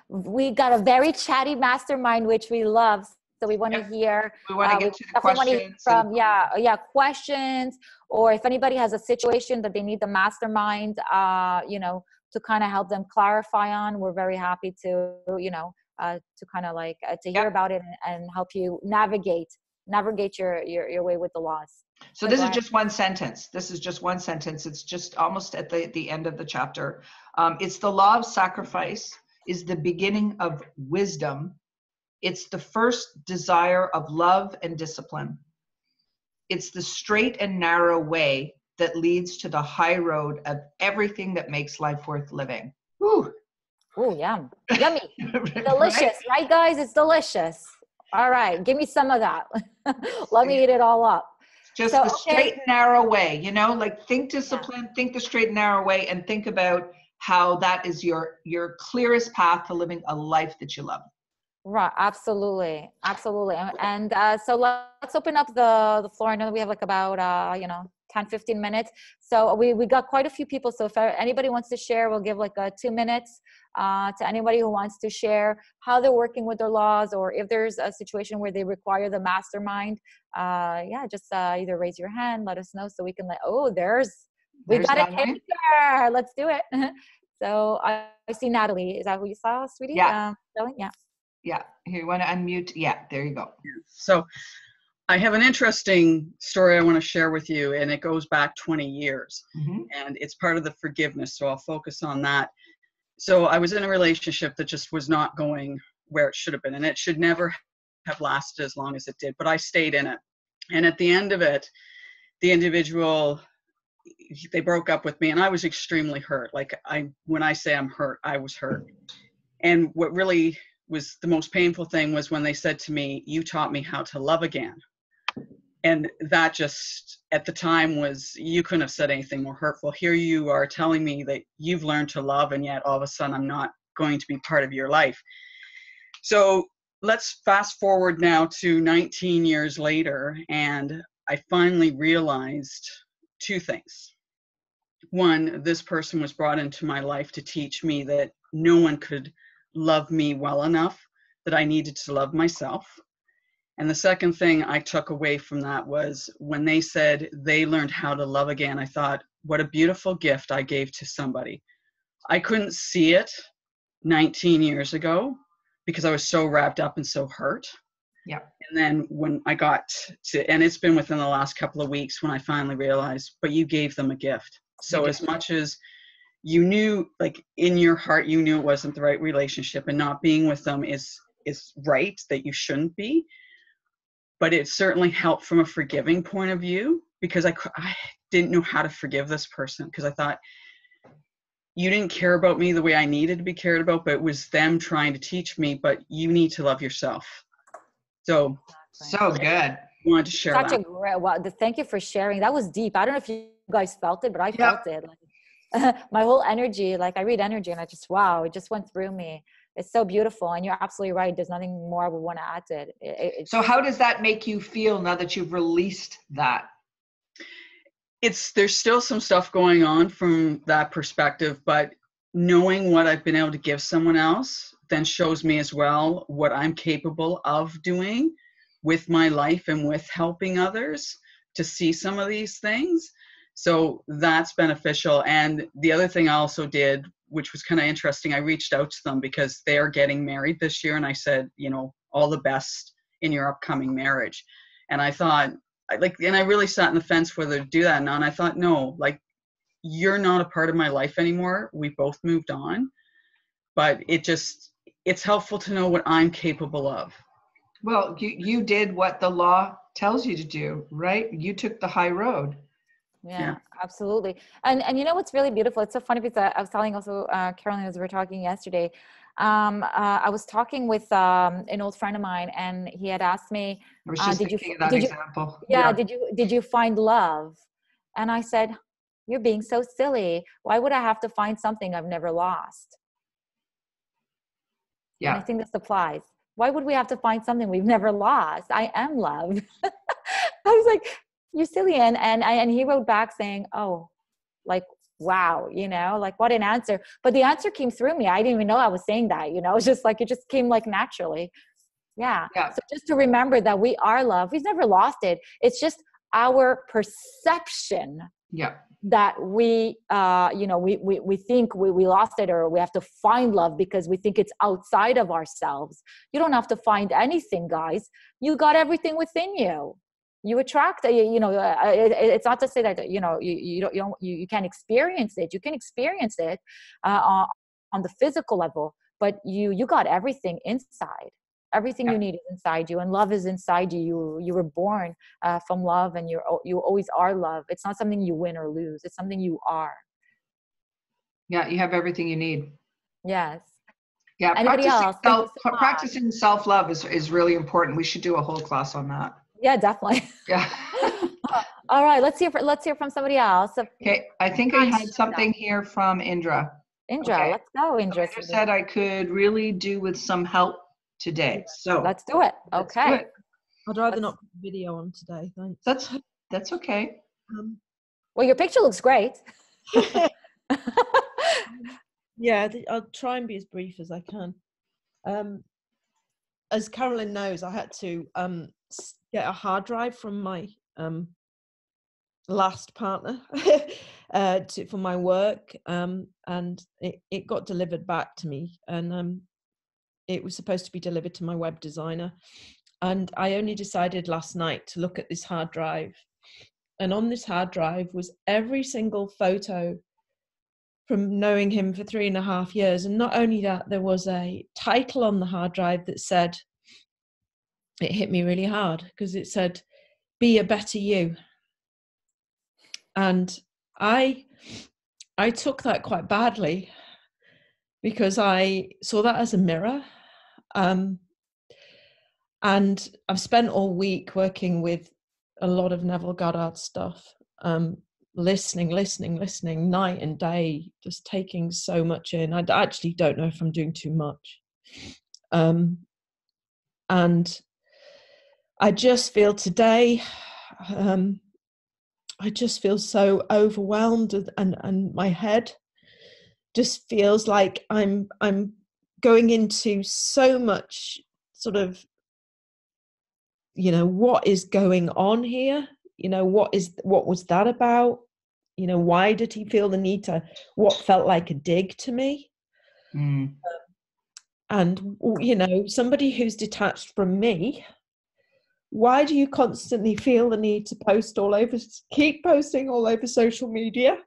We got a very chatty mastermind, which we love. So we want to hear. We want to get to the questions. Questions, or if anybody has a situation that they need the mastermind, you know, to kind of help them clarify on, we're very happy to, you know, to kind of like to hear about it and help you navigate your way with the laws. So this is just one sentence. This is just one sentence. It's just almost at the end of the chapter. It's the law of sacrifice is the beginning of wisdom. It's the first desire of love and discipline. It's the straight and narrow way that leads to the high road of everything that makes life worth living. Woo. Ooh, yum. Yummy. Delicious, right, guys? It's delicious. All right, give me some of that. Let me eat it all up. Just the straight and narrow way, you know, like think discipline, think the straight and narrow way, and think about how that is your clearest path to living a life that you love. Right. Absolutely. Absolutely. And so let's open up the floor. I know we have like about, you know, 10, 15 minutes. So we got quite a few people. So if anybody wants to share, we'll give like 2 minutes to anybody who wants to share how they're working with their laws, or if there's a situation where they require the mastermind. Just either raise your hand, let us know so we can we got a taker. Let's do it. So I see Natalie. Is that who you saw, sweetie? Yeah. Yeah. Yeah. Here, you want to unmute? Yeah, there you go. So I have an interesting story I want to share with you, and it goes back 20 years. And it's part of the forgiveness, so I'll focus on that. So I was in a relationship that just was not going where it should have been, and it should never have lasted as long as it did, but I stayed in it. And at the end of it, the individual, they broke up with me, and I was extremely hurt. Like, when I say I'm hurt, I was hurt. And what really was the most painful thing was when they said to me, "You taught me how to love again." And that just, at the time, was, you couldn't have said anything more hurtful. Here you are telling me that you've learned to love, and yet all of a sudden I'm not going to be part of your life. So let's fast forward now to 19 years later, and I finally realized two things. One, this person was brought into my life to teach me that no one could love me well enough, that I needed to love myself. And the second thing I took away from that was when they said they learned how to love again, I thought, what a beautiful gift I gave to somebody. I couldn't see it 19 years ago because I was so wrapped up and so hurt. Yeah. And then when I got to, and it's been within the last couple of weeks when I finally realized, but you gave them a gift. So as much as you knew, like in your heart, you knew it wasn't the right relationship, and not being with them is right, that you shouldn't be. But it certainly helped from a forgiving point of view, because I didn't know how to forgive this person, because I thought, you didn't care about me the way I needed to be cared about, but it was them trying to teach me, but you need to llove yourself. So good. I wanted to share Such that. a great, wow, thank you for sharing. That was deep. I don't know if you guys felt it, but I felt it. Like, my whole energy, like I read energy and I just, wow, it just went through me. It's so beautiful. And you're absolutely right. There's nothing more I would want to add to it. So how does that make you feel now that you've released that? There's still some stuff going on from that perspective, but knowing what I've been able to give someone else then shows me as well what I'm capable of doing with my life and with helping others to see some of these things. So that's beneficial. And the other thing I also did, which was kind of interesting, I reached out to them because they are getting married this year. And I said, all the best in your upcoming marriage. And I thought, and I really sat on the fence whether to do that or not. And I thought, no, like, you're not a part of my life anymore. We both moved on. But it's helpful to know what I'm capable of. Well, you did what the law tells you to do, right? You took the high road. Yeah, absolutely. And you know what's really beautiful? It's so funny because I was telling also Carolyn, as we were talking yesterday, I was talking with an old friend of mine, and he had asked me, I was just thinking of that example. Did you find love? And I said, you're being so silly. Why would I have to find something I've never lost? Yeah. And I think this applies. Why would we have to find something we've never lost? I am love. I was like, you're silly. And he wrote back saying, oh, like, wow, like what an answer. But the answer came through me. I didn't even know I was saying that, it's just like, it just came like naturally. Yeah. So just to remember that we are love. We've never lost it. It's just our perception. Yeah. That we think we lost it, or we have to find love because we think it's outside of ourselves. You don't have to find anything, guys. You got everything within you. You attract, it's not to say that, you can't experience it. You can experience it on the physical level, but you got everything inside. Everything you need is inside you, and love is inside you. You were born from love, and you always are love. It's not something you win or lose. It's something you are. Yeah, you have everything you need. Yes. Yeah, practicing self-love is really important. We should do a whole class on that. Yeah, definitely. Yeah. All right, let's hear from somebody else. Okay, I think I had something here from Indra. Indra, okay. Let's go, Indra. So Indra said I could really do with some help today. So let's do it. Okay. I'd rather not put the video on today, thanks. That's okay. Well, your picture looks great. Yeah, I'll try and be as brief as I can. As Carolyn knows, I had to get a hard drive from my last partner for my work, and it got delivered back to me, and it was supposed to be delivered to my web designer, And I only decided last night to look at this hard drive. And on this hard drive was every single photo from knowing him for 3.5 years. And not only that, there was a title on the hard drive that said, it hit me really hard because it said, "Be a better you." And I took that quite badly because I saw that as a mirror. And I've spent all week working with a lot of Neville Goddard stuff, listening night and day, just taking so much in. I actually don't know if I'm doing too much. And I just feel today, I just feel so overwhelmed, and my head just feels like I'm going into so much sort of, what is going on here? What was that about? Why did he feel the need to, what felt like a dig to me? And, somebody who's detached from me, why do you constantly feel the need to keep posting all over social media?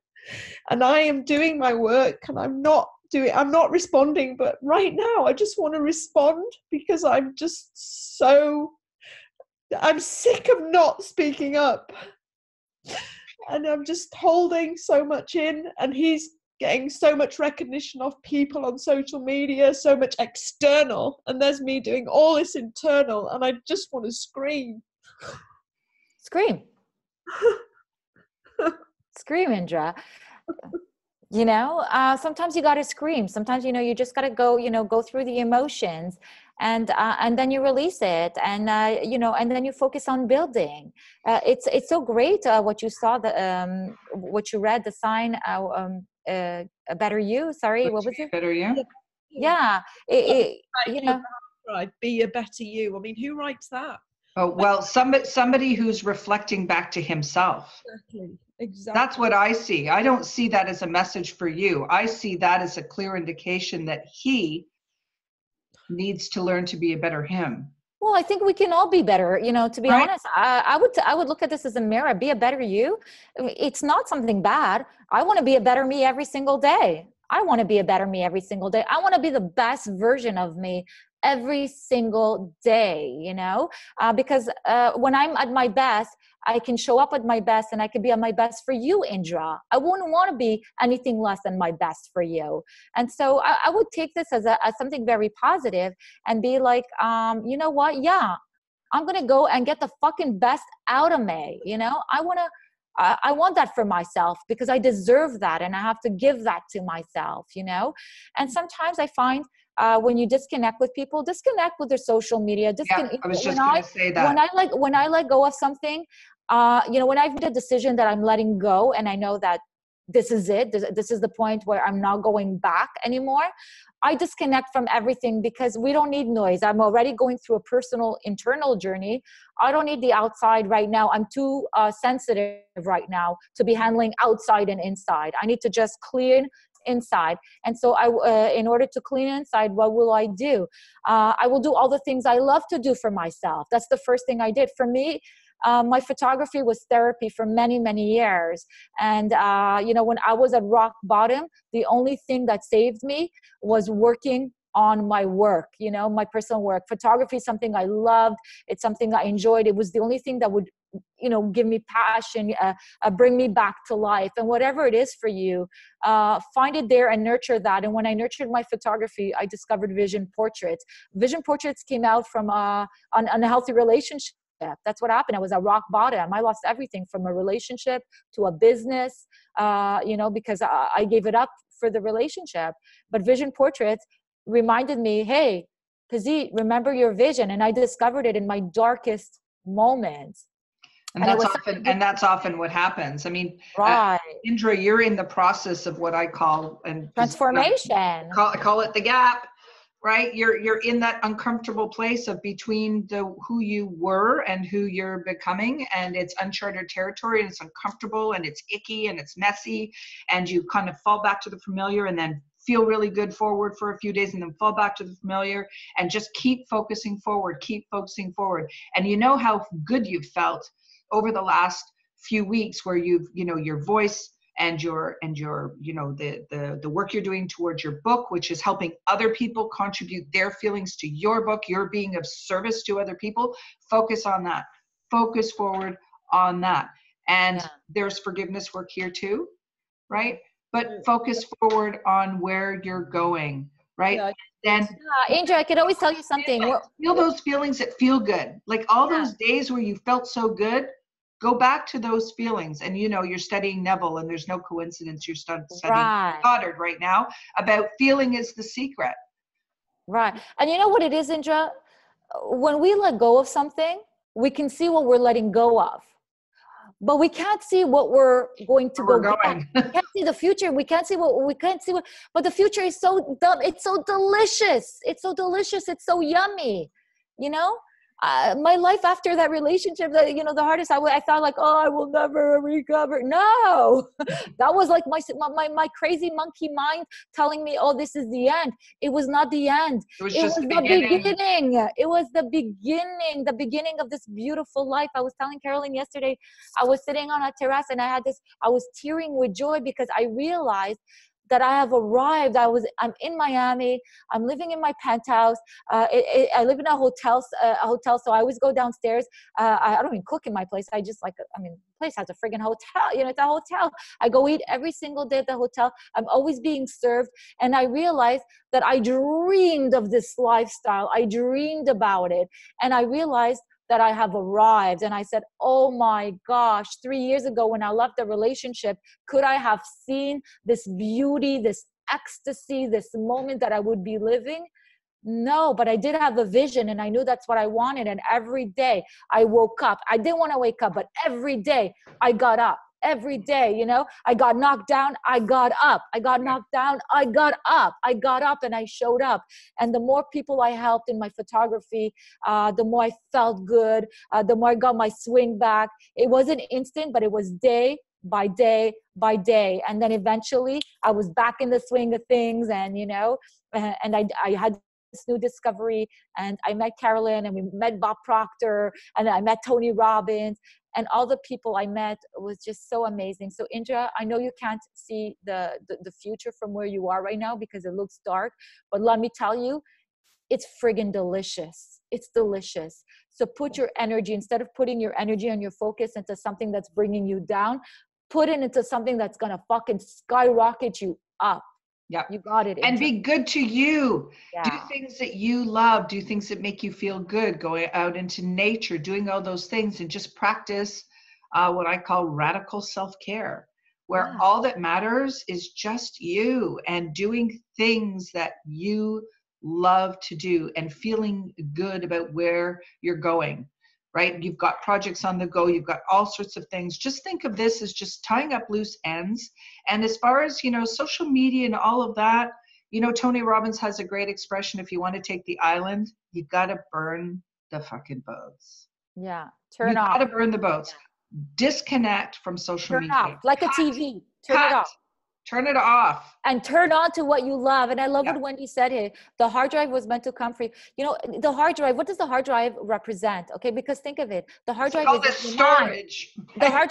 And I am doing my work and I'm not responding, but right now I just want to respond because I'm sick of not speaking up. And I'm just holding so much in, and he's getting so much recognition of people on social media, so much external, and there's me doing all this internal, and I just want to scream. Scream, Indra. Sometimes you got to scream. Sometimes, you just got to go through the emotions, and then you release it, and and then you focus on building. It's so great what you saw, what you read, the sign, a better you. Sorry, what was it? Better you. Yeah, be a better you. I mean, who writes that? Oh, well, somebody who's reflecting back to himself. Exactly. That's what I see. I don't see that as a message for you. I see that as a clear indication that he needs to learn to be a better him. Well, I think we can all be better, to be Right. honest. I would look at this as a mirror. Be a better you. It's not something bad. I want to be a better me every single day. I want to be a better me every single day. I want to be the best version of me every single day, because when I'm at my best, I can show up at my best, and I can be at my best for you, Indra. I wouldn't want to be anything less than my best for you. And so I would take this as something very positive and be like, you know what? Yeah, I'm going to go and get the fucking best out of me. I want that for myself because I deserve that, and I have to give that to myself, And sometimes I find when you disconnect with people, disconnect with their social media. Yeah, I was just going to say that. When I let go of something, when I've made a decision that I'm letting go, and I know that this is it, this is the point where I'm not going back anymore, I disconnect from everything because we don't need noise. I'm already going through a personal internal journey. I don't need the outside right now. I'm too sensitive right now to be handling outside and inside. I need to just clean inside. And so in order to clean inside, what will I do? I will do all the things I love to do for myself. That's the first thing I did. For me, my photography was therapy for many, many years. And, when I was at rock bottom, the only thing that saved me was working on my work, my personal work. Photography is something I loved. It's something I enjoyed. It was the only thing that would, give me passion, bring me back to life. And whatever it is for you, find it there and nurture that. And when I nurtured my photography, I discovered vision portraits. Vision portraits came out from an unhealthy relationship. That's what happened. I was at rock bottom. I lost everything from a relationship to a business, because I gave it up for the relationship. But vision portraits reminded me, hey, Pazit, remember your vision. And I discovered it in my darkest moments. And that's often what happens. I mean, right. Indra, you're in the process of what I call transformation. I call it the gap. Right? You're in that uncomfortable place of between who you were and who you're becoming, and it's uncharted territory, and it's uncomfortable, and it's icky, and it's messy, and you kind of fall back to the familiar and then feel really good forward for a few days, and then fall back to the familiar, and just keep focusing forward, keep focusing forward. And you know how good you've felt over the last few weeks, where you've, you know, your voice and your you know, the work you're doing towards your book, which is helping other people contribute their feelings to your book. You're being of service to other people. Focus on that. Focus forward on that. And there's forgiveness work here too, right? But focus forward on where you're going, right? Then Angel, I could always tell you something. Feel those feelings that feel good. Like all those days where you felt so good, go back to those feelings. And you know, you're studying Neville, and there's no coincidence you're studying Goddard right now about feeling is the secret. Right. And you know what it is, Indra? When we let go of something, we can see what we're letting go of. But we can't see what we're going to go back. We can't see the future. We can't see what, but the future is so dumb. It's so delicious. It's so delicious. It's so yummy. You know, my life after that relationship, that, you know, the hardest, I thought like, oh, I will never recover. No, that was like my crazy monkey mind telling me, oh, this is the end. It was not the end. It was the beginning. It was the beginning of this beautiful life. I was telling Carolyn yesterday, I was sitting on a terrace and I was tearing with joy because I realized that I have arrived. I'm in Miami. I'm living in my penthouse. I live in a hotel, so I always go downstairs. I don't even cook in my place. The place has a friggin' hotel. You know, it's a hotel. I go eat every single day at the hotel. I'm always being served. And I realized that I dreamed of this lifestyle. I dreamed about it. And I realized that I have arrived. And I said, oh my gosh, 3 years ago when I left the relationship, could I have seen this beauty, this ecstasy, this moment that I would be living? No, but I did have a vision, and I knew that's what I wanted. And every day I woke up. I didn't want to wake up, but every day I got up. Every day, you know, I got knocked down, I got up. I got knocked down, I got up. I got up and I showed up. And the more people I helped in my photography, the more I felt good, the more I got my swing back. It wasn't instant, but it was day by day by day. And then eventually I was back in the swing of things, and, you know, and I had this new discovery, and I met Carolyn, and we met Bob Proctor, and I met Tony Robbins. And all the people I met was just so amazing. So Indra, I know you can't see the future from where you are right now because it looks dark, but let me tell you, it's friggin' delicious. It's delicious. So put your energy, instead of putting your energy and your focus into something that's bringing you down, put it into something that's gonna fucking skyrocket you up. Yeah, you got it. And be good to you. Yeah. Do things that you love. Do things that make you feel good. Going out into nature, doing all those things, and just practice what I call radical self-care, where all that matters is just you, and doing things that you love to do, and feeling good about where you're going. Right? You've got projects on the go. You've got all sorts of things. Just think of this as just tying up loose ends. And as far as, you know, social media and all of that, you know, Tony Robbins has a great expression. If you want to take the island, you got to burn the fucking boats. Yeah. You got to burn the boats. Disconnect from social media. Turn off, like a TV. Turn it off. Turn it off. And turn on to what you love. And I love what Wendy said here. The hard drive was meant to come free. You know, the hard drive, what does the hard drive represent? Okay, because think of it. The hard drive is storage. The hard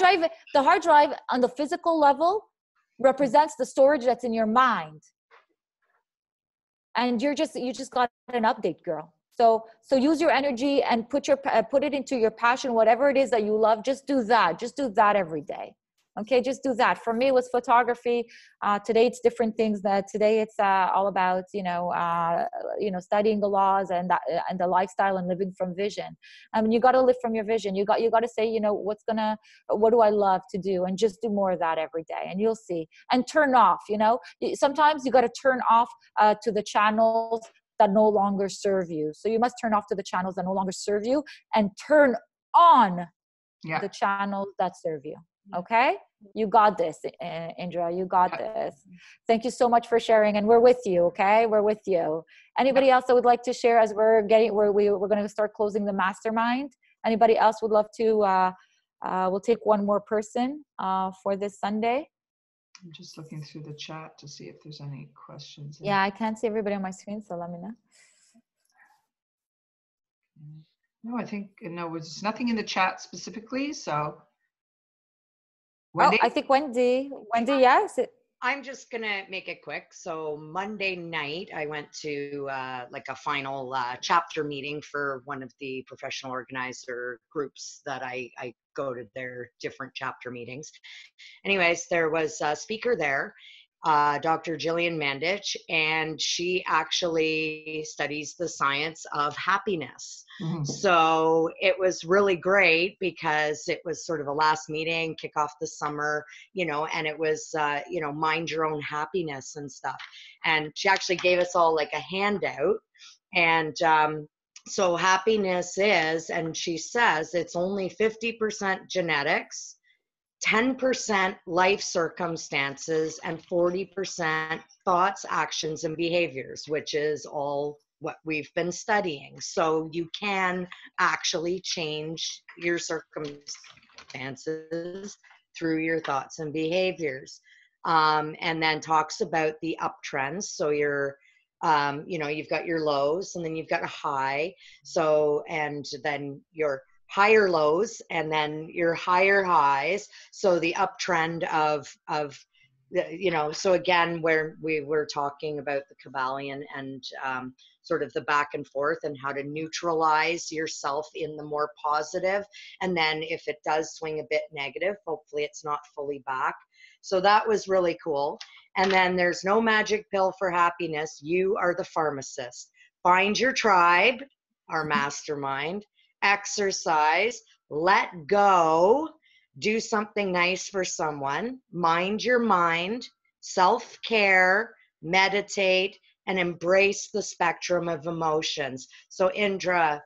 drive on the physical level represents the storage that's in your mind. And you just got an update, girl. So use your energy and put it into your passion, whatever it is that you love. Just do that. Just do that every day. Okay, just do that. For me, it was photography. Today, it's different things. Today, it's all about studying the laws and the lifestyle and living from vision. I mean, you got to live from your vision. You got to say, you know, what do I love to do, and just do more of that every day, and you'll see. And turn off. You know, sometimes you got to turn off to the channels that no longer serve you. So you must turn off to the channels that no longer serve you, and turn on the channels that serve you. Okay, you got this, Indra. You got this. Thank you so much for sharing, and we're with you. Okay, we're with you. Anybody else that would like to share as we're going to start closing the mastermind? Anybody else would love to? We'll take one more person for this Sunday. I'm just looking through the chat to see if there's any questions. Yeah, I can't see everybody on my screen, so let me know. No, I think, no, there's nothing in the chat specifically, so. Wendy? Oh, I think Wendy, yes. I'm just going to make it quick. So Monday night, I went to like a final chapter meeting for one of the professional organizer groups that I go to their different chapter meetings. Anyways, there was a speaker there, Dr. Jillian Mandich, and she actually studies the science of happiness. Mm-hmm. So it was really great because it was sort of a last meeting, kick off the summer, you know, and it was, you know, mind your own happiness and stuff. And she actually gave us all like a handout. And so happiness is, and she says it's only 50% genetics, 10% life circumstances, and 40% thoughts, actions, and behaviors, which is all what we've been studying. So you can actually change your circumstances through your thoughts and behaviors. And then talks about the uptrends. So you're, you know, you've got your lows, and then you've got a high. So, and then your higher lows, and then your higher highs. So the uptrend of you know, so again, where we were talking about the Kabbalion and sort of the back and forth and how to neutralize yourself in the more positive. And then if it does swing a bit negative, hopefully it's not fully back. So that was really cool. And then there's no magic pill for happiness. You are the pharmacist. Find your tribe, our mastermind, exercise, let go, do something nice for someone, mind your mind, self-care, meditate, and embrace the spectrum of emotions. So Indra,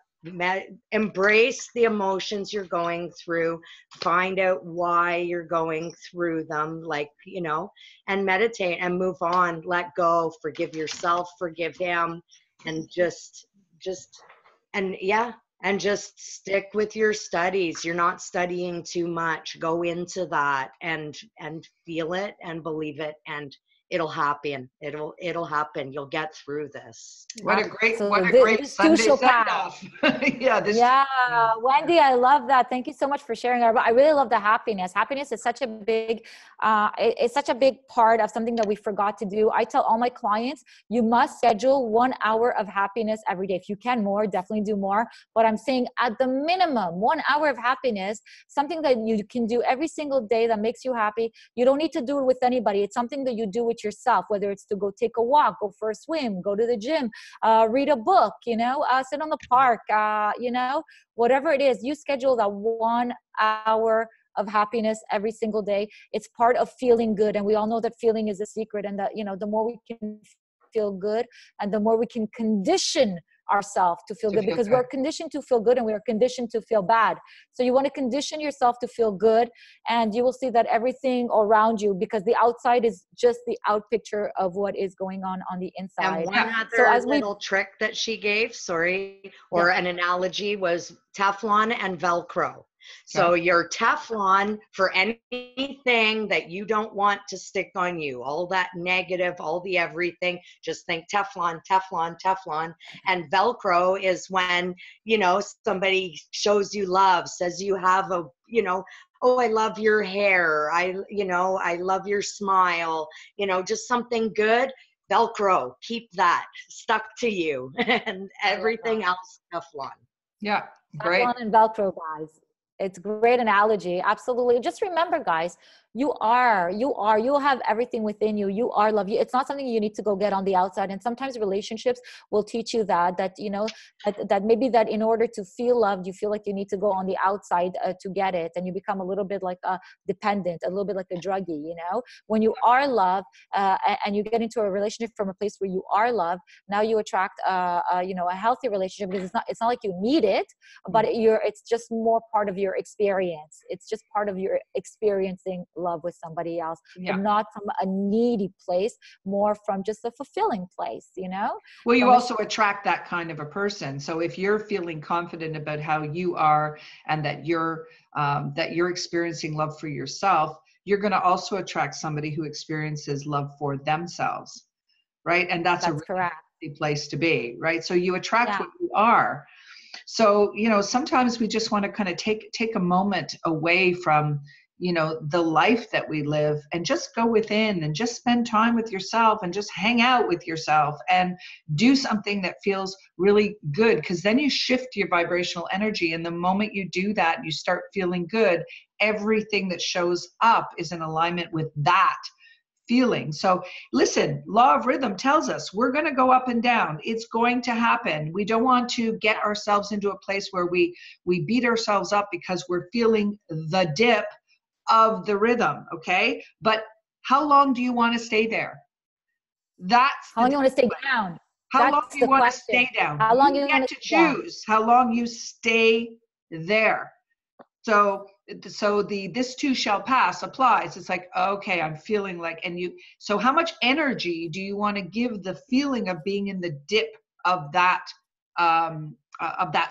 embrace the emotions you're going through, find out why you're going through them, like, you know, and meditate and move on, let go, forgive yourself, forgive him, and just, and yeah, and just stick with your studies. You're not studying too much. Go into that and feel it and believe it, and it'll happen. It'll happen. You'll get through this. What a great Sunday send-off. Wendy, I love that. Thank you so much for sharing. I really love the happiness. Happiness is such a big, it's such a big part of something that we forgot to do. I tell all my clients, you must schedule 1 hour of happiness every day. If you can more, definitely do more. But I'm saying at the minimum, 1 hour of happiness, something that you can do every single day that makes you happy. You don't need to do it with anybody. It's something that you do with yourself, whether it's to go take a walk, go for a swim, go to the gym, read a book, you know, sit on the park, you know, whatever it is, you schedule that 1 hour of happiness every single day. It's part of feeling good. And we all know that feeling is a secret, and that, you know, the more we can feel good and the more we can condition ourselves to feel good, because we're conditioned to feel good and we are conditioned to feel bad. So you want to condition yourself to feel good, and you will see that everything around you, because the outside is just the out picture of what is going on the inside. And one other little trick that she gave, or an analogy, was Teflon and Velcro. So your Teflon for anything that you don't want to stick on you, all that negative, all the everything, just think Teflon, Teflon, Teflon. And Velcro is when, you know, somebody shows you love, says you have a, you know, oh, I love your hair. You know, I love your smile, you know, just something good. Velcro, keep that stuck to you, and everything else Teflon. Yeah, great. Teflon and Velcro, guys. It's a great analogy. Absolutely. Just remember, guys, you have everything within you. You are love. It's not something you need to go get on the outside. And sometimes relationships will teach you that, you know, that maybe that in order to feel loved, you feel like you need to go on the outside to get it. And you become a little bit like a dependent, a little bit like a druggie, you know. When you are loved and you get into a relationship from a place where you are loved, now you attract, you know, a healthy relationship, because it's not like you need it, but it's just more part of your experience. It's just part of your experiencing love with somebody else, but not from a needy place, more from just a fulfilling place, you know? Well, you also attract that kind of a person. So if you're feeling confident about how you are, and that you're experiencing love for yourself, you're going to also attract somebody who experiences love for themselves, right? And that's a really correct. healthy place to be, right? So you attract what you are. So, you know, sometimes we just want to kind of take a moment away from, you know, the life that we live and just go within and just spend time with yourself and just hang out with yourself and do something that feels really good, because then you shift your vibrational energy. And the moment you do that, you start feeling good. Everything that shows up is in alignment with that feeling. So listen, law of rhythm tells us we're going to go up and down. It's going to happen. We don't want to get ourselves into a place where we beat ourselves up because we're feeling the dip of the rhythm. Okay. But how long do you want to stay there? That's how long you want to stay down? How long do you want to stay down? How long you get to choose how long you stay there. So the this too shall pass applies. It's like, okay, I'm feeling like, so how much energy do you want to give the feeling of being in the dip of that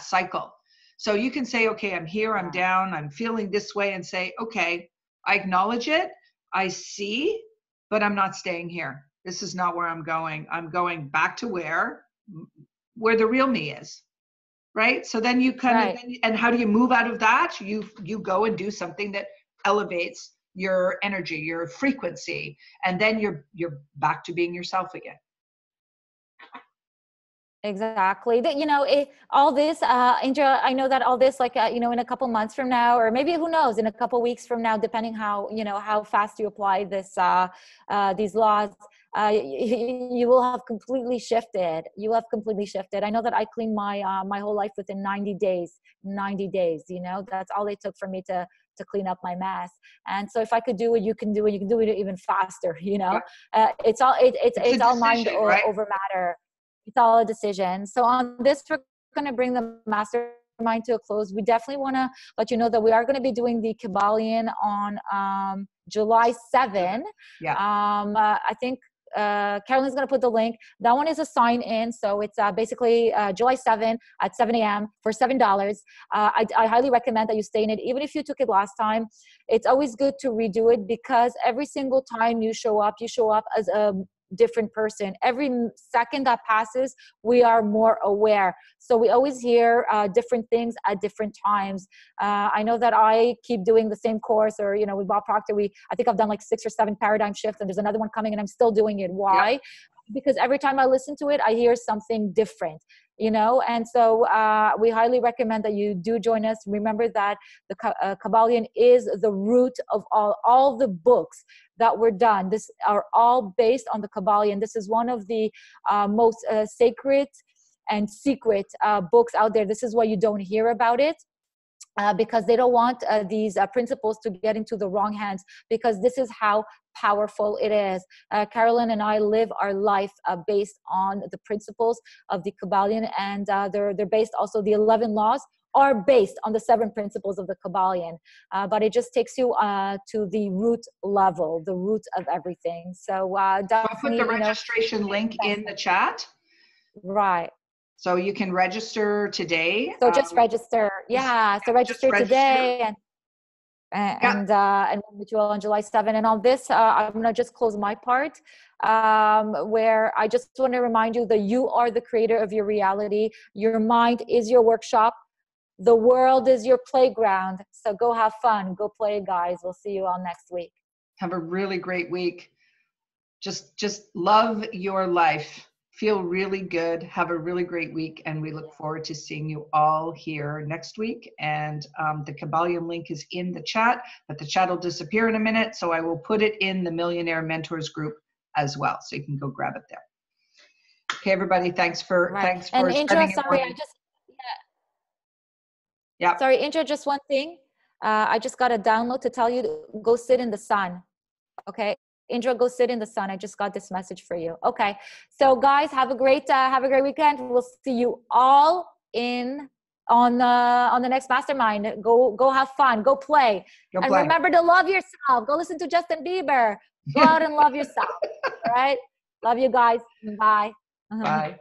cycle? So you can say, okay, I'm here, I'm down, I'm feeling this way, and say, okay, I acknowledge it, I see, but I'm not staying here. This is not where I'm going. I'm going back to where the real me is. Right? So then you kind of, and how do you move out of that? You go and do something that elevates your energy, your frequency, and then you're back to being yourself again. Exactly. That, you know, all this, Angel, I know that all this, like, you know, in a couple months from now, or maybe who knows, in a couple weeks from now, depending how, you know, how fast you apply this, these laws, you will have completely shifted. You have completely shifted. I know that I cleaned my whole life within 90 days, you know, that's all it took for me to clean up my mess. And so if I could do it, you can do it. You can do it even faster, you know. It's all mind over matter. It's all a decision. So on this, we're going to bring the mastermind to a close. We definitely want to let you know that we are going to be doing the Kabbalion on July 7. I think Carolyn's going to put the link. That one is a sign in. So it's basically July 7 at 7 a.m. for $7. I highly recommend that you stay in it. Even if you took it last time, it's always good to redo it, because every single time you show up as a different person. Every second that passes, we are more aware. So we always hear different things at different times. I know that I keep doing the same course, or, you know, with Bob Proctor, I think I've done like 6 or 7 paradigm shifts, and there's another one coming and I'm still doing it. Why? Yeah. Because every time I listen to it, I hear something different, you know? And so we highly recommend that you do join us. Remember that the Kabbalion is the root of all the books that were done. This are all based on the Kabbalion. This is one of the most sacred and secret books out there. This is why you don't hear about it. Because they don't want these principles to get into the wrong hands, because this is how powerful it is. Carolyn and I live our life based on the principles of the Kabbalion, and they're based also, the 11 laws are based on the 7 principles of the Kabbalion, but it just takes you to the root level, the root of everything. So I'll put the registration link in the chat. Right. So you can register today. So just register. Yeah. So register today, and we'll meet you all on July 7. And on this, I'm going to just close my part, where I just want to remind you that you are the creator of your reality. Your mind is your workshop. The world is your playground. So go have fun. Go play, guys. We'll see you all next week. Have a really great week. Just love your life. Feel really good. Have a really great week. And we look forward to seeing you all here next week. And the Kabbalion link is in the chat, but the chat will disappear in a minute. So I will put it in the Millionaire Mentors group as well. So you can go grab it there. Okay, everybody. Thanks for and Angel, sorry, sorry, Angel, just one thing. I just got a download to tell you to go sit in the sun. Okay. Indra, go sit in the sun. I just got this message for you. Okay. So guys, have a great weekend. We'll see you all on the next mastermind. Go have fun. Go play. Remember to love yourself. Go listen to Justin Bieber. Go out and love yourself. All right. Love you guys. Bye. Bye.